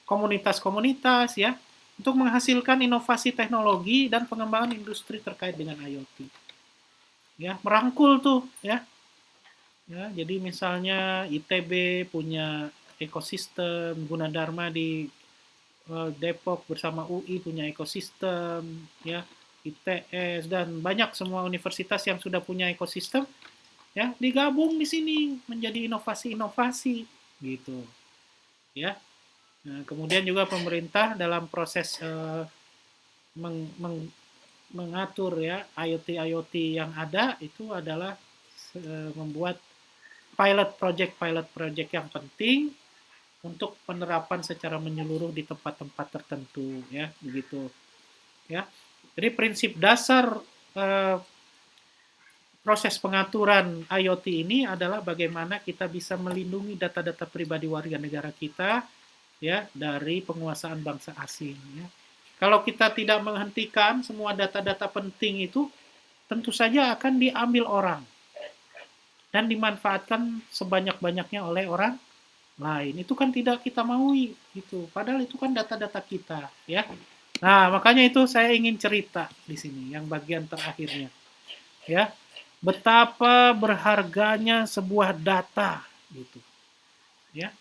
komunitas-komunitas ya untuk menghasilkan inovasi teknologi dan pengembangan industri terkait dengan IoT. Ya, merangkul tuh ya. Ya, jadi misalnya ITB punya ekosistem, Gunadarma di Depok bersama UI punya ekosistem, ya, ITS dan banyak semua universitas yang sudah punya ekosistem, ya, digabung di sini menjadi inovasi-inovasi, gitu, ya. Nah, kemudian juga pemerintah dalam proses meng, meng, mengatur ya IoT yang ada itu adalah membuat pilot project yang penting untuk penerapan secara menyeluruh di tempat-tempat tertentu ya begitu ya. Jadi prinsip dasar eh, proses pengaturan IoT ini adalah bagaimana kita bisa melindungi data-data pribadi warga negara kita ya dari penguasaan bangsa asing ya. Kalau kita tidak menghentikan semua data-data penting itu tentu saja akan diambil orang dan dimanfaatkan sebanyak-banyaknya oleh orang lain. Itu kan tidak kita maui gitu. Padahal itu kan data-data kita, ya. Nah, makanya itu saya ingin cerita di sini yang bagian terakhirnya, ya. Betapa berharganya sebuah data gitu, ya.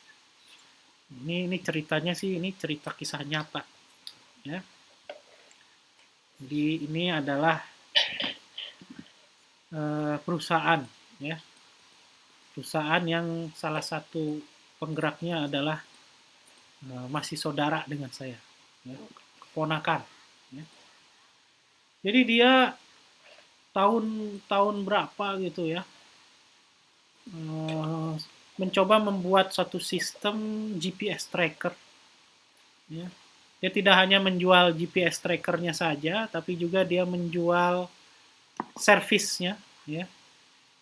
Ini ceritanya sih ini cerita kisah nyata, ya. Jadi ini adalah perusahaan, ya. Perusahaan yang salah satu penggeraknya adalah masih saudara dengan saya, ya. Keponakan. Ya. Jadi dia tahun berapa gitu ya, mencoba membuat satu sistem GPS tracker. Ya. Dia tidak hanya menjual GPS trackernya saja, tapi juga dia menjual servisnya, ya.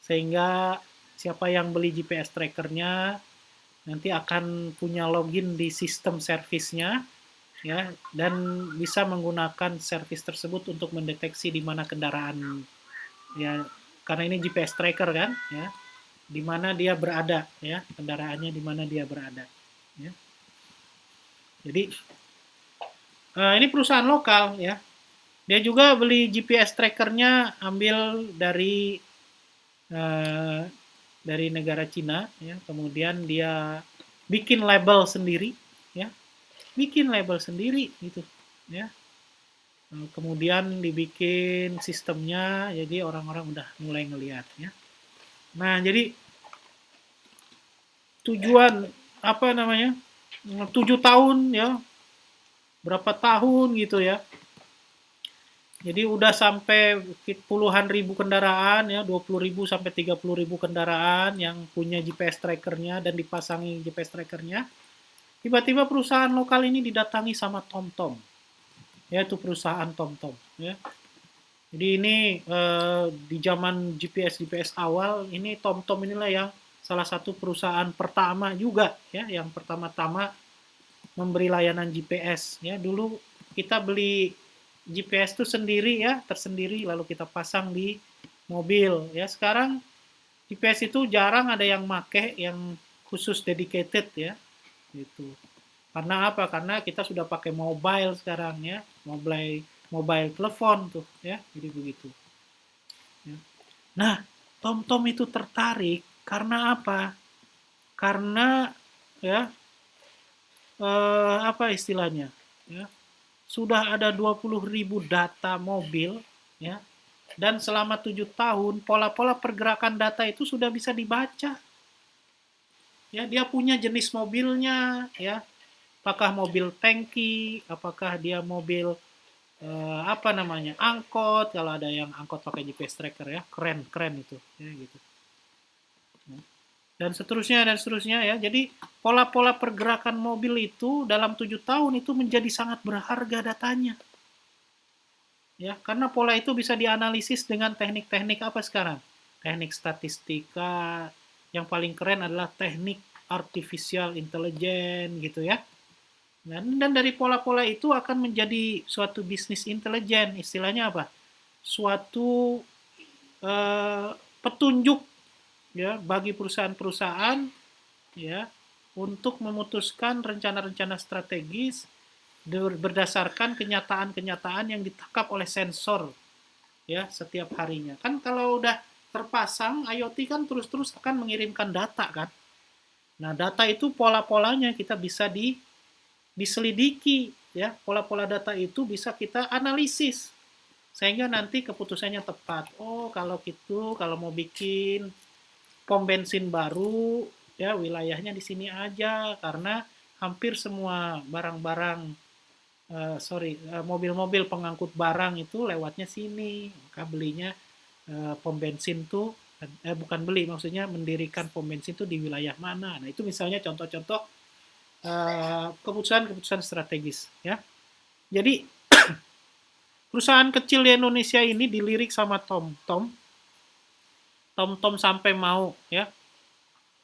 Sehingga siapa yang beli GPS trackernya nanti akan punya login di sistem servisnya, ya, dan bisa menggunakan servis tersebut untuk mendeteksi di mana kendaraan, ya, karena ini GPS tracker kan, ya, di mana dia berada, ya, kendaraannya di mana dia berada, ya. Jadi ini perusahaan lokal, ya. Dia juga beli GPS trackernya ambil uh, dari negara Cina, ya. Kemudian dia bikin label sendiri, ya, bikin label sendiri gitu, ya. Kemudian dibikin sistemnya, jadi orang-orang udah mulai ngelihat, ya. Nah, jadi tujuan apa namanya 7 tahun ya berapa tahun gitu ya, jadi udah sampai puluhan ribu kendaraan ya 20.000 sampai 30.000 kendaraan yang punya GPS trackernya dan dipasangi GPS trackernya. Tiba-tiba perusahaan lokal ini didatangi sama TomTom, yaitu perusahaan TomTom ya. Jadi ini di zaman GPS awal ini TomTom inilah yang salah satu perusahaan pertama juga ya, yang pertama-tama memberi layanan GPS ya. Dulu kita beli GPS itu sendiri ya, tersendiri lalu kita pasang di mobil ya. Sekarang GPS itu jarang ada yang make yang khusus dedicated ya. Gitu. Karena apa? Karena kita sudah pakai mobile sekarang ya, mobile telepon tuh ya, jadi begitu. Ya. Nah, TomTom itu tertarik karena apa? Karena ya apa istilahnya? Ya, sudah ada 20.000 data mobil, ya, dan selama 7 tahun pola-pola pergerakan data itu sudah bisa dibaca. Ya, dia punya jenis mobilnya, ya, apakah mobil tangki, apakah dia mobil apa namanya, angkot, kalau ada yang angkot pakai GPS tracker, ya, keren itu, ya, gitu. Dan seterusnya ya. Jadi pola-pola pergerakan mobil itu dalam 7 tahun itu menjadi sangat berharga datanya. Ya, karena pola itu bisa dianalisis dengan teknik-teknik apa sekarang? Teknik statistika, yang paling keren adalah teknik artificial intelligence gitu ya. Dan dari pola-pola itu akan menjadi suatu bisnis intelijen, istilahnya apa? Suatu petunjuk ya bagi perusahaan-perusahaan ya untuk memutuskan rencana-rencana strategis berdasarkan kenyataan-kenyataan yang ditangkap oleh sensor ya setiap harinya. Kan kalau udah terpasang IoT kan terus-terus akan mengirimkan data kan. Nah, data itu pola-polanya kita bisa diselidiki ya. Pola-pola data itu bisa kita analisis sehingga nanti keputusannya tepat. Oh, kalau gitu kalau mau bikin pom bensin baru ya wilayahnya di sini aja karena hampir semua barang-barang mobil-mobil pengangkut barang itu lewatnya sini, maka belinya pom bensin tuh bukan beli, maksudnya mendirikan pom bensin tuh di wilayah mana. Nah, itu misalnya contoh-contoh keputusan-keputusan strategis ya. Jadi perusahaan kecil di Indonesia ini dilirik sama Tom sampai mau ya.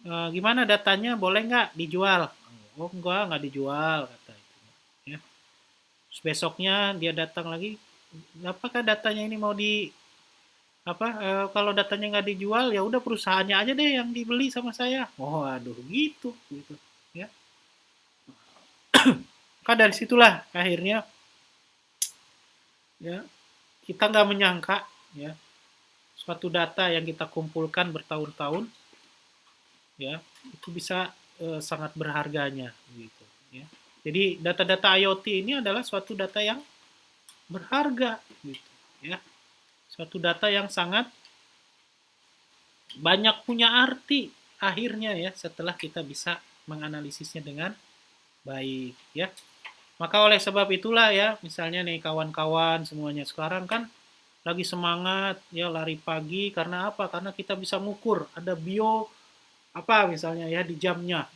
Gimana datanya, boleh nggak dijual? Oh, nggak dijual kata itu. Ya. Terus besoknya dia datang lagi, apakah datanya ini mau kalau datanya nggak dijual ya udah perusahaannya aja deh yang dibeli sama saya. Oh, aduh gitu ya. Maka dari situlah akhirnya ya kita nggak menyangka ya suatu data yang kita kumpulkan bertahun-tahun ya itu bisa sangat berharganya gitu ya. Jadi data-data IoT ini adalah suatu data yang berharga gitu ya. Suatu data yang sangat banyak punya arti akhirnya ya setelah kita bisa menganalisisnya dengan baik ya. Maka oleh sebab itulah ya, misalnya nih kawan-kawan semuanya sekarang kan lagi semangat ya lari pagi karena apa? Karena kita bisa mengukur ada apa misalnya ya di jamnya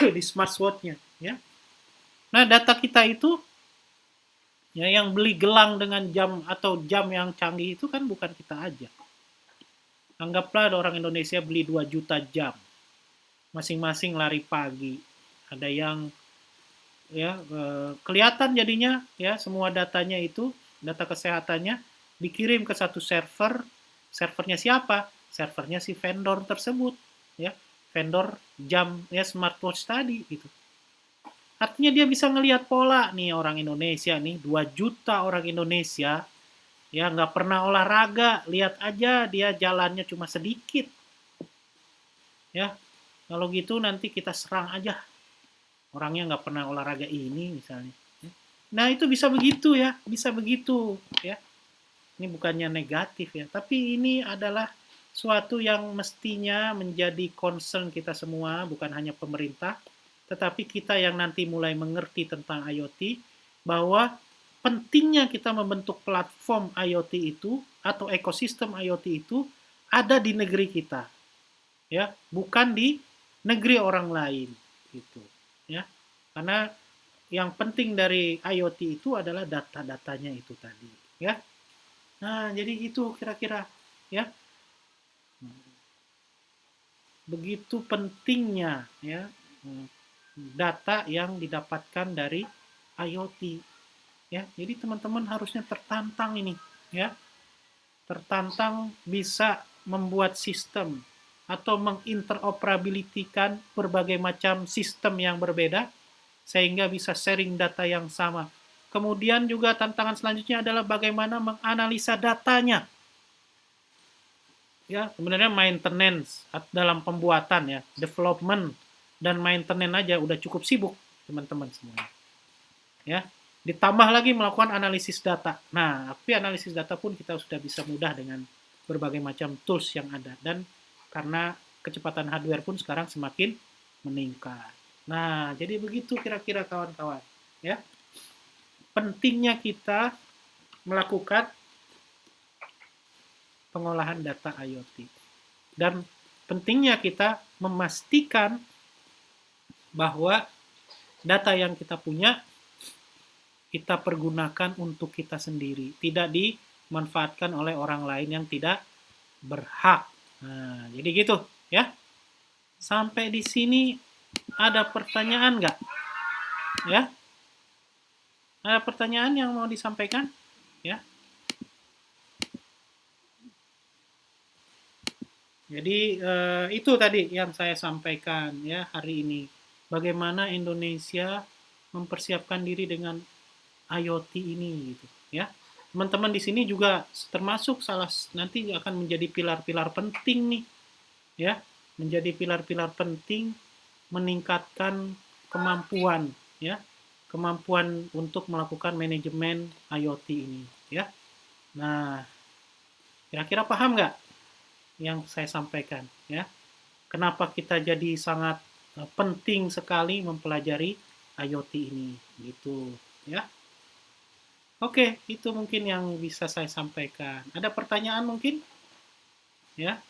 di smartwatch-nya ya. Nah, data kita itu ya yang beli gelang dengan jam atau jam yang canggih itu kan bukan kita aja. Anggaplah ada orang Indonesia beli 2 juta jam. Masing-masing lari pagi. Ada yang ya kelihatan jadinya ya semua datanya itu, data kesehatannya dikirim ke satu server. Servernya siapa? Servernya si vendor tersebut ya. Vendor jam ya smartwatch tadi gitu. Artinya dia bisa ngelihat pola nih orang Indonesia nih 2 juta orang Indonesia ya nggak pernah olahraga, lihat aja dia jalannya cuma sedikit ya. Kalau gitu nanti kita serang aja orangnya nggak pernah olahraga ini misalnya. Nah itu bisa begitu ya, bisa begitu ya. Ini bukannya negatif ya, tapi ini adalah suatu yang mestinya menjadi concern kita semua, bukan hanya pemerintah, tetapi kita yang nanti mulai mengerti tentang IoT, bahwa pentingnya kita membentuk platform IoT itu, atau ekosistem IoT itu, ada di negeri kita. Ya, bukan di negeri orang lain. Gitu. Ya, karena yang penting dari IoT itu adalah data-datanya itu tadi. Ya, nah jadi itu kira-kira. Ya, begitu pentingnya ya data yang didapatkan dari IoT ya. Jadi teman-teman harusnya tertantang ini ya. Tertantang bisa membuat sistem atau menginteroperabilitikan berbagai macam sistem yang berbeda sehingga bisa sharing data yang sama. Kemudian juga tantangan selanjutnya adalah bagaimana menganalisa datanya. Ya, sebenarnya maintenance dalam pembuatan ya, development dan maintenance aja udah cukup sibuk teman-teman semua. ya. Ditambah lagi melakukan analisis data. Nah, tapi analisis data pun kita sudah bisa mudah dengan berbagai macam tools yang ada, dan karena kecepatan hardware pun sekarang semakin meningkat. Nah, jadi begitu kira-kira kawan-kawan, ya. Pentingnya kita melakukan pengolahan data IoT. Dan pentingnya kita memastikan bahwa data yang kita punya kita pergunakan untuk kita sendiri, tidak dimanfaatkan oleh orang lain yang tidak berhak. Nah, jadi gitu ya. Sampai di sini ada pertanyaan nggak? Ya, ada pertanyaan yang mau disampaikan? Ya. Jadi itu tadi yang saya sampaikan ya hari ini. Bagaimana Indonesia mempersiapkan diri dengan IoT ini gitu ya. Teman-teman di sini juga termasuk nanti akan menjadi pilar-pilar penting nih ya, menjadi pilar-pilar penting meningkatkan kemampuan ya, kemampuan untuk melakukan manajemen IoT ini ya. Nah, kira-kira paham nggak yang saya sampaikan ya? Kenapa kita jadi sangat penting sekali mempelajari IoT ini gitu ya. Oke, itu mungkin yang bisa saya sampaikan. Ada pertanyaan mungkin? Ya.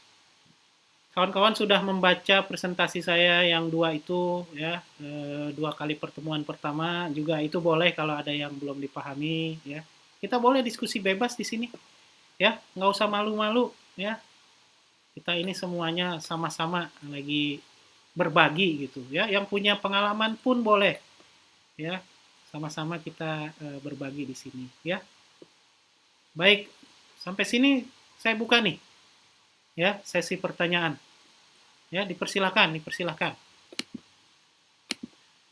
Kawan-kawan sudah membaca presentasi saya yang 2 itu ya, 2 kali pertemuan pertama juga itu boleh kalau ada yang belum dipahami ya. Kita boleh diskusi bebas di sini ya, nggak usah malu-malu ya. Kita ini semuanya sama-sama lagi berbagi gitu ya. Yang punya pengalaman pun boleh ya. Sama-sama kita berbagi di sini ya. Baik, sampai sini saya buka nih ya sesi pertanyaan. Ya, dipersilahkan.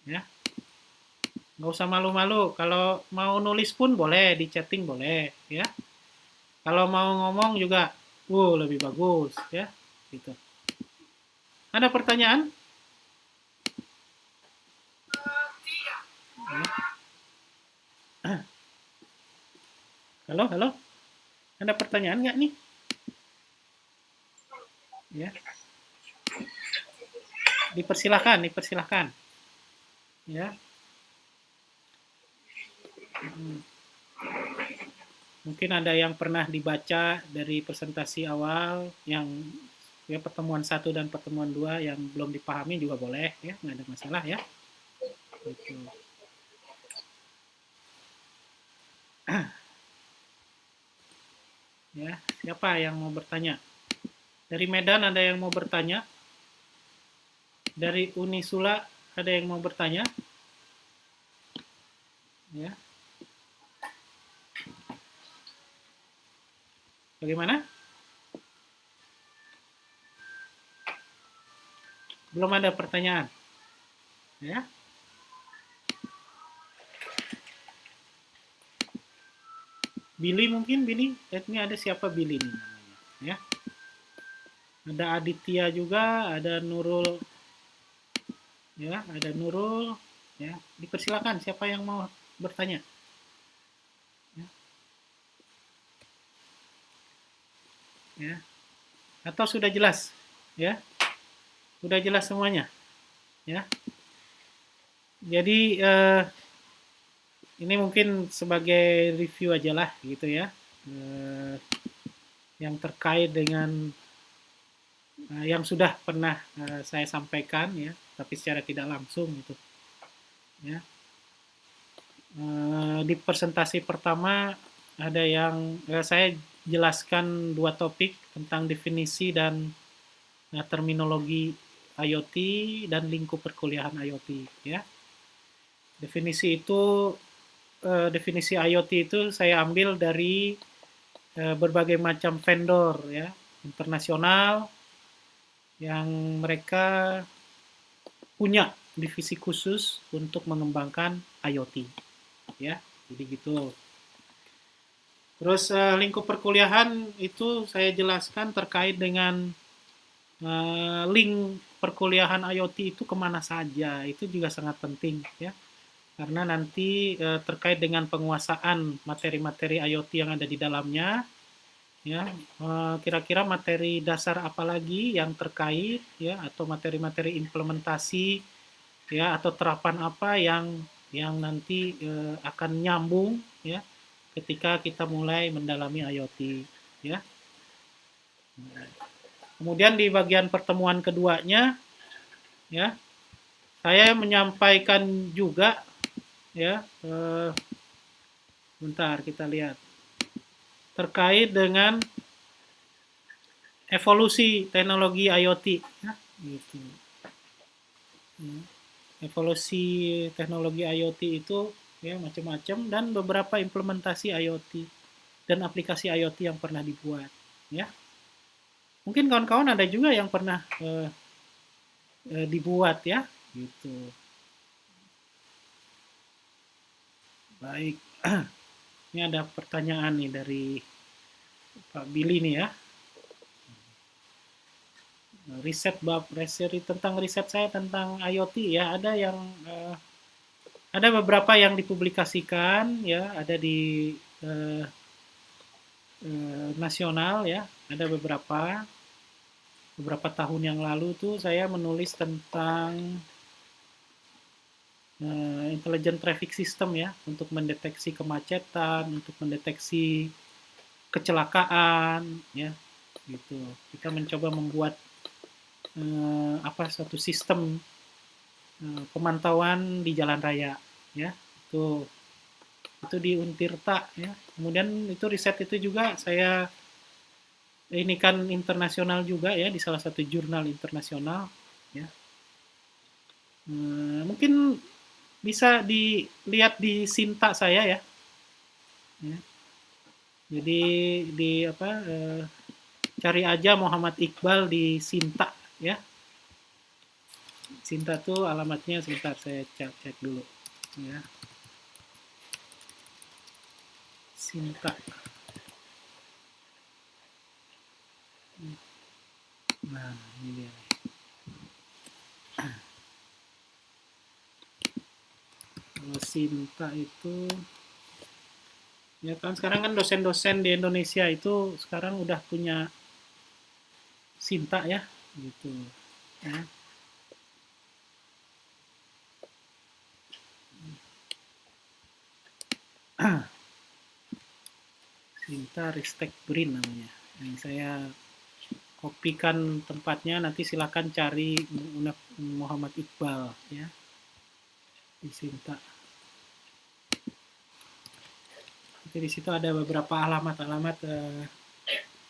Ya, nggak usah malu-malu. Kalau mau nulis pun boleh, di chatting boleh ya. Kalau mau ngomong juga, lebih bagus ya. Gitu. Ada pertanyaan? Ya. Halo? Ada pertanyaan nggak nih? Ya. Dipersilahkan. Ya. Mungkin ada yang pernah dibaca dari presentasi awal, yang ya pertemuan 1 dan pertemuan 2 yang belum dipahami juga boleh ya, nggak ada masalah ya. Gitu. Ya, siapa yang mau bertanya? Dari Medan ada yang mau bertanya? Dari Unisula ada yang mau bertanya? Ya. Bagaimana? Belum ada pertanyaan. Ya. Billy mungkin, Billy. Ini ada siapa Billy nih namanya. Ya. Ada Aditya juga, ada Nurul. Ya, ada Nurul. Ya, dipersilakan siapa yang mau bertanya. Ya. Ya. Atau sudah jelas? Ya. Sudah jelas semuanya. Ya. Jadi ini mungkin sebagai review aja lah gitu ya, yang terkait dengan yang sudah pernah saya sampaikan ya, tapi secara tidak langsung gitu ya. Di presentasi pertama ada yang saya jelaskan 2 topik tentang definisi dan terminologi IoT dan lingkup perkuliahan IoT ya. Definisi IoT itu saya ambil dari berbagai macam vendor ya, internasional yang mereka punya divisi khusus untuk mengembangkan IoT ya. Jadi gitu. Terus lingkup perkuliahan itu saya jelaskan terkait dengan link perkuliahan IoT itu kemana saja. Itu juga sangat penting ya. karena nanti terkait dengan penguasaan materi-materi IoT yang ada di dalamnya, ya, kira-kira materi dasar apa lagi yang terkait, ya, atau materi-materi implementasi, ya, atau terapan apa yang nanti akan nyambung, ya, ketika kita mulai mendalami IoT, ya. Kemudian di bagian pertemuan keduanya, ya, saya menyampaikan juga, ya, bentar kita lihat terkait dengan evolusi teknologi IoT, ya, gitu. Evolusi teknologi IoT itu ya macam-macam dan beberapa implementasi IoT dan aplikasi IoT yang pernah dibuat, ya. Mungkin kawan-kawan ada juga yang pernah dibuat, ya, gitu. Baik, ini ada pertanyaan nih dari Pak Billy nih, ya. Tentang riset saya tentang IoT, ya, ada beberapa yang dipublikasikan, ya, ada di nasional, ya, ada beberapa tahun yang lalu tuh saya menulis tentang intelligent traffic system, ya, untuk mendeteksi kemacetan, untuk mendeteksi kecelakaan, ya, gitu. Kita mencoba membuat suatu sistem pemantauan di jalan raya, ya, itu di Untirta, ya. Kemudian itu riset itu juga saya ini kan internasional juga, ya, di salah satu jurnal internasional, ya. Mungkin bisa dilihat di Sinta saya, ya. Ya. Jadi cari aja Muhammad Iqbal di Sinta, ya. Sinta tuh alamatnya sebentar saya cek dulu, ya. Sinta. Nah, ini dia. Kalau Sinta itu, ya kan sekarang kan dosen-dosen di Indonesia itu sekarang udah punya Sinta, ya, gitu, ya. Sinta Ristek Brin namanya. Yang saya kopikan tempatnya, nanti silakan cari Muhammad Iqbal, ya, di Sinta. Jadi di situ ada beberapa alamat-alamat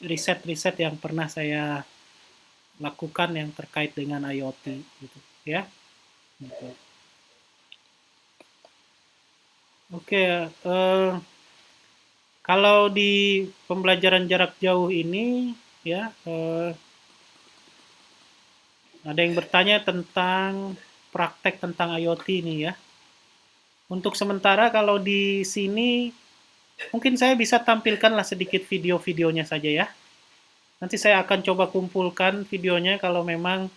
riset-riset yang pernah saya lakukan yang terkait dengan IoT, gitu, ya. Gitu. Oke, kalau di pembelajaran jarak jauh ini, ya, ada yang bertanya tentang praktek tentang IoT ini, ya. Untuk sementara kalau di sini mungkin saya bisa tampilkanlah sedikit video-videonya saja, ya. Nanti saya akan coba kumpulkan videonya kalau memang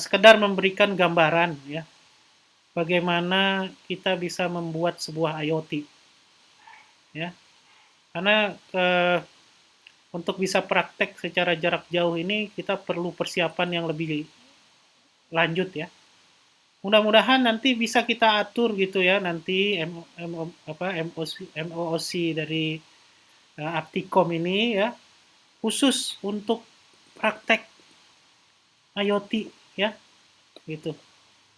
sekedar memberikan gambaran, ya, bagaimana kita bisa membuat sebuah IoT, ya. Karena untuk bisa praktek secara jarak jauh ini kita perlu persiapan yang lebih lanjut, ya. Mudah-mudahan nanti bisa kita atur gitu, ya, nanti MOOC dari Aptikom ini, ya, khusus untuk praktek IoT, ya, gitu.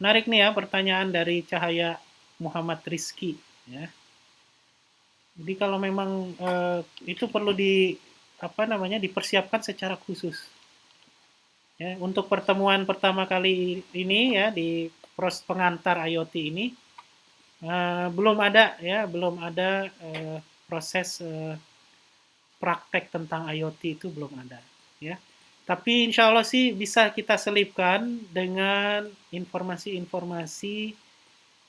Menarik nih, ya, pertanyaan dari Cahaya Muhammad Rizky, ya. Jadi kalau memang itu perlu dipersiapkan secara khusus, ya. Untuk pertemuan pertama kali ini, ya, di pengantar IoT ini belum ada, ya, proses praktek tentang IoT itu belum ada, ya. Tapi insya Allah sih bisa kita selipkan dengan informasi-informasi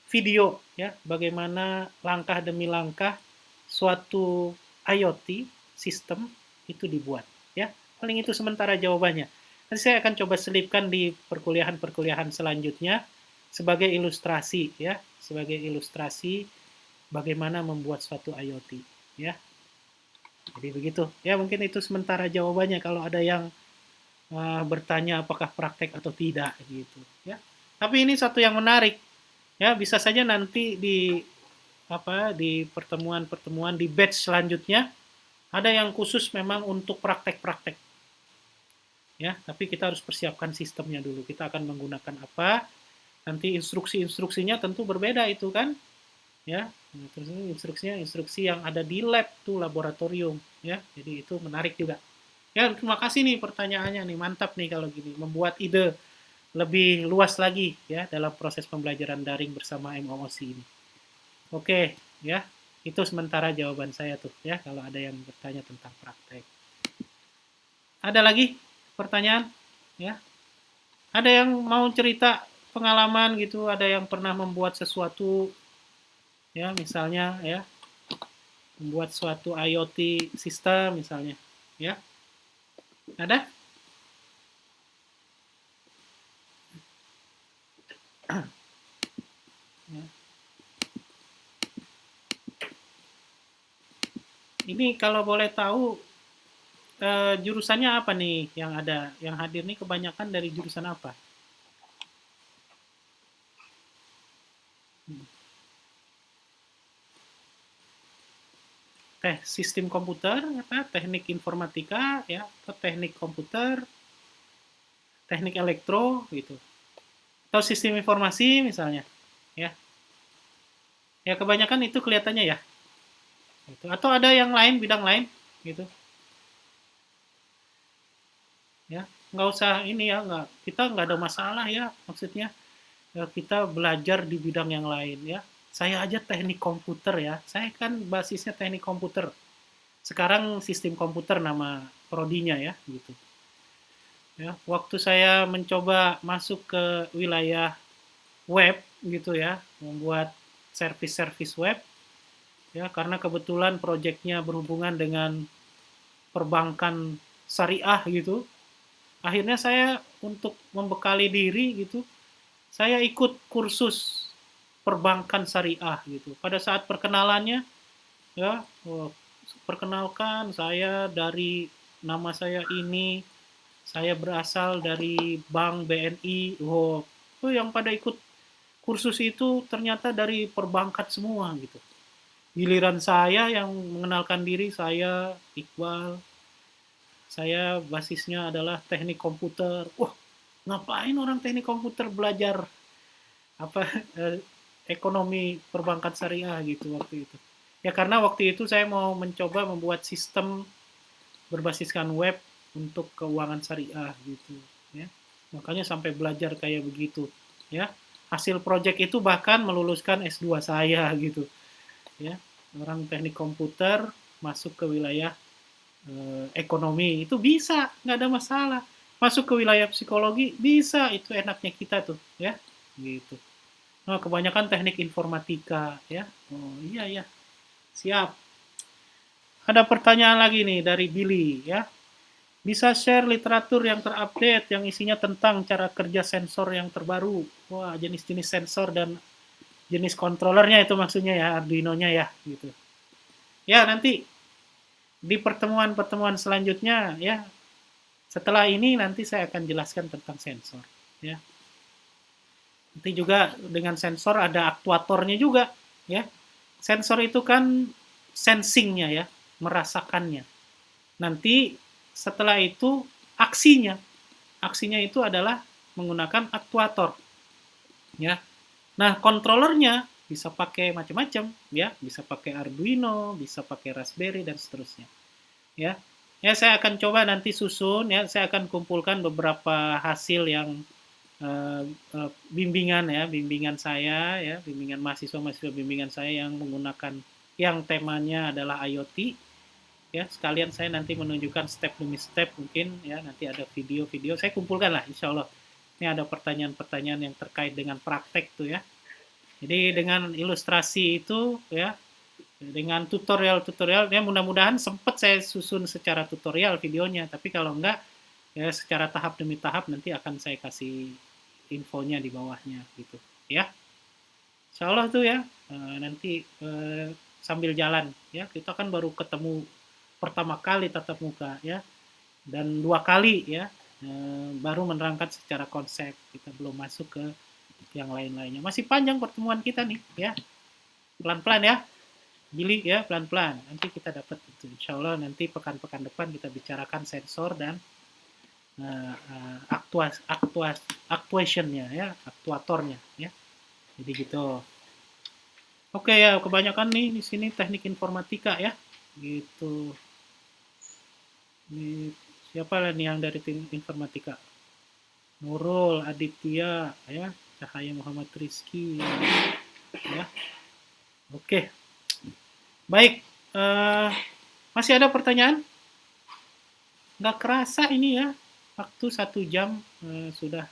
video, ya, bagaimana langkah demi langkah suatu IoT sistem itu dibuat, ya. Paling itu sementara jawabannya. Nanti saya akan coba selipkan di perkuliahan-perkuliahan selanjutnya sebagai ilustrasi, ya, sebagai ilustrasi bagaimana membuat suatu IoT, ya. Jadi begitu. Ya, mungkin itu sementara jawabannya. Kalau ada yang bertanya apakah praktek atau tidak gitu, ya. Tapi ini satu yang menarik. Ya, bisa saja nanti di pertemuan-pertemuan di batch selanjutnya ada yang khusus memang untuk praktek-praktek. Ya, tapi kita harus persiapkan sistemnya dulu. Kita akan menggunakan apa? Nanti instruksi-instruksinya tentu berbeda itu kan? Ya, terus instruksi yang ada di lab tuh, laboratorium, ya. Jadi itu menarik juga. Ya, terima kasih nih pertanyaannya nih, mantap nih kalau gini, membuat ide lebih luas lagi ya dalam proses pembelajaran daring bersama MOOC ini. Oke, ya. Itu sementara jawaban saya tuh ya kalau ada yang bertanya tentang praktek. Ada lagi pertanyaan? Ya. Ada yang mau cerita pengalaman gitu, ada yang pernah membuat sesuatu ya, misalnya ya, membuat suatu IoT sistem misalnya, ya. Ada? Ya. Ini kalau boleh tahu jurusannya apa nih yang ada, yang hadir nih kebanyakan dari jurusan apa? Sistem komputer, apa, teknik informatika, ya, atau teknik komputer, teknik elektro, gitu. Atau sistem informasi misalnya, ya. Ya kebanyakan itu kelihatannya ya. Gitu. Atau ada yang lain, bidang lain, gitu. Ya, nggak usah ini ya, kita nggak ada masalah ya, maksudnya ya, kita belajar di bidang yang lain ya. Saya aja teknik komputer ya, saya kan basisnya teknik komputer. Sekarang sistem komputer nama prodinya ya, gitu. Ya, waktu saya mencoba masuk ke wilayah web gitu ya, membuat service-service web ya, karena kebetulan proyeknya berhubungan dengan perbankan syariah gitu. Akhirnya saya untuk membekali diri gitu, saya ikut kursus perbankan syariah gitu. Pada saat perkenalannya ya, perkenalkan saya dari nama saya ini, saya berasal dari Bank BNI. Oh, yang pada ikut kursus itu ternyata dari perbankan semua gitu. Giliran saya yang mengenalkan diri, saya Iqbal, saya basisnya adalah teknik komputer. Wah, ngapain orang teknik komputer belajar apa ekonomi perbankan syariah gitu waktu itu. Ya karena waktu itu saya mau mencoba membuat sistem berbasiskan web untuk keuangan syariah gitu ya. Makanya sampai belajar kayak begitu ya. Hasil proyek itu bahkan meluluskan S2 saya gitu ya. Orang teknik komputer masuk ke wilayah ekonomi itu bisa, nggak ada masalah. Masuk ke wilayah psikologi bisa, itu enaknya kita tuh ya gitu. Nah, kebanyakan teknik informatika ya. Oh iya ya, siap. Ada pertanyaan lagi nih dari Billy ya. Bisa share literatur yang terupdate yang isinya tentang cara kerja sensor yang terbaru. Wah, jenis-jenis sensor dan jenis kontrolernya itu maksudnya ya, Arduino-nya ya gitu. Ya, nanti di pertemuan-pertemuan selanjutnya ya, setelah ini nanti saya akan jelaskan tentang sensor ya. Nanti juga dengan sensor ada aktuatornya juga ya. Sensor itu kan sensingnya ya, merasakannya. Nanti setelah itu aksinya. Aksinya itu adalah menggunakan aktuator. Ya. Nah, kontrolernya bisa pakai macam-macam ya, bisa pakai Arduino, bisa pakai Raspberry dan seterusnya. Ya. Ya, saya akan coba nanti susun ya, saya akan kumpulkan beberapa hasil yang bimbingan ya, bimbingan saya ya, bimbingan mahasiswa-mahasiswa bimbingan saya yang menggunakan yang temanya adalah IoT ya. Sekalian saya nanti menunjukkan step demi step mungkin ya, nanti ada video-video saya kumpulkan lah insya Allah. Ini ada pertanyaan-pertanyaan yang terkait dengan praktek tuh ya. Jadi dengan ilustrasi itu ya, dengan tutorial-tutorial ya, mudah-mudahan sempat saya susun secara tutorial videonya, tapi kalau enggak ya secara tahap demi tahap nanti akan saya kasih infonya di bawahnya gitu ya. Insya Allah tuh ya, nanti sambil jalan ya, kita kan baru ketemu pertama kali tatap muka ya, dan 2 kali ya, baru menerangkan secara konsep, kita belum masuk ke yang lain-lainnya. Masih panjang pertemuan kita nih ya, pelan-pelan ya, Gili ya, pelan-pelan. Nanti kita dapat itu. Insya Allah nanti pekan-pekan depan kita bicarakan sensor dan actuationnya ya, aktuatornya ya. Jadi gitu. Oke ya, kebanyakan nih di sini teknik informatika ya. Gitu. Ini siapa lah nih yang dari tim informatika? Nurul, Aditya ya, Cahaya Muhammad Rizky ya. Oke. Baik. Masih ada pertanyaan? Nggak kerasa ini ya, waktu 1 jam sudah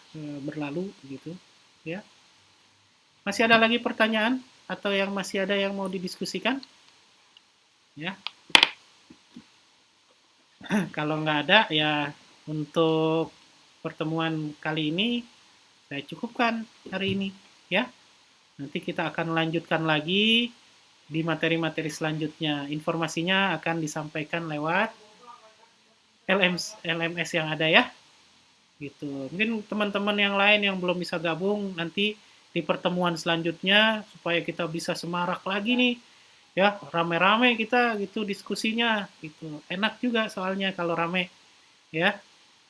berlalu gitu ya. Masih ada lagi pertanyaan atau yang masih ada yang mau didiskusikan? Ya. Kalau nggak ada ya, untuk pertemuan kali ini saya cukupkan hari ini ya. Nanti kita akan lanjutkan lagi di materi-materi selanjutnya. Informasinya akan disampaikan lewat LMS yang ada ya. Gitu. Mungkin teman-teman yang lain yang belum bisa gabung nanti di pertemuan selanjutnya supaya kita bisa semarak lagi nih ya, rame-rame kita gitu diskusinya gitu. Enak juga soalnya kalau rame ya.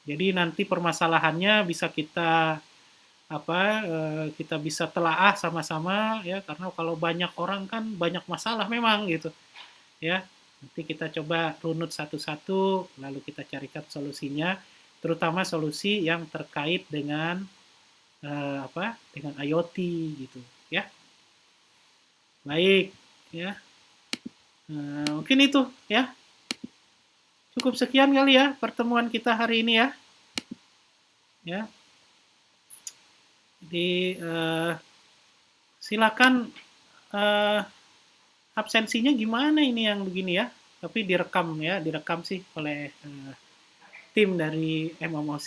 Jadi nanti permasalahannya bisa kita kita bisa telaah sama-sama ya, karena kalau banyak orang kan banyak masalah memang gitu ya. Nanti kita coba runut satu-satu lalu kita carikan solusinya, terutama solusi yang terkait dengan dengan IoT gitu ya. Baik ya. Mungkin itu ya. Cukup sekian kali ya pertemuan kita hari ini ya. Ya. Jadi silakan absensinya gimana ini yang begini ya. Tapi direkam ya, direkam sih oleh tim dari MMOC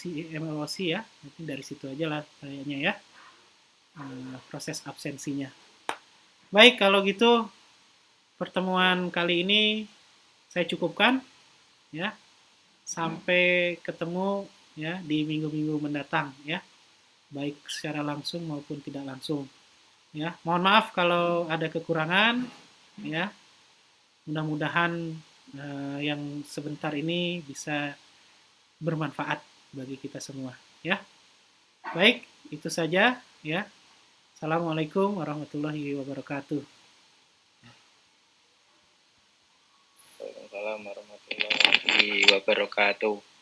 ya. Nanti dari situ aja lah kayaknya ya. Proses absensinya. Baik, kalau gitu pertemuan kali ini saya cukupkan ya. Sampai ketemu ya di minggu-minggu mendatang ya. Baik secara langsung maupun tidak langsung. Ya, mohon maaf kalau ada kekurangan ya. Mudah-mudahan yang sebentar ini bisa bermanfaat bagi kita semua ya. Baik, itu saja ya. Assalamualaikum warahmatullahi wabarakatuh. Waalaikumsalam warahmatullahi wabarakatuh.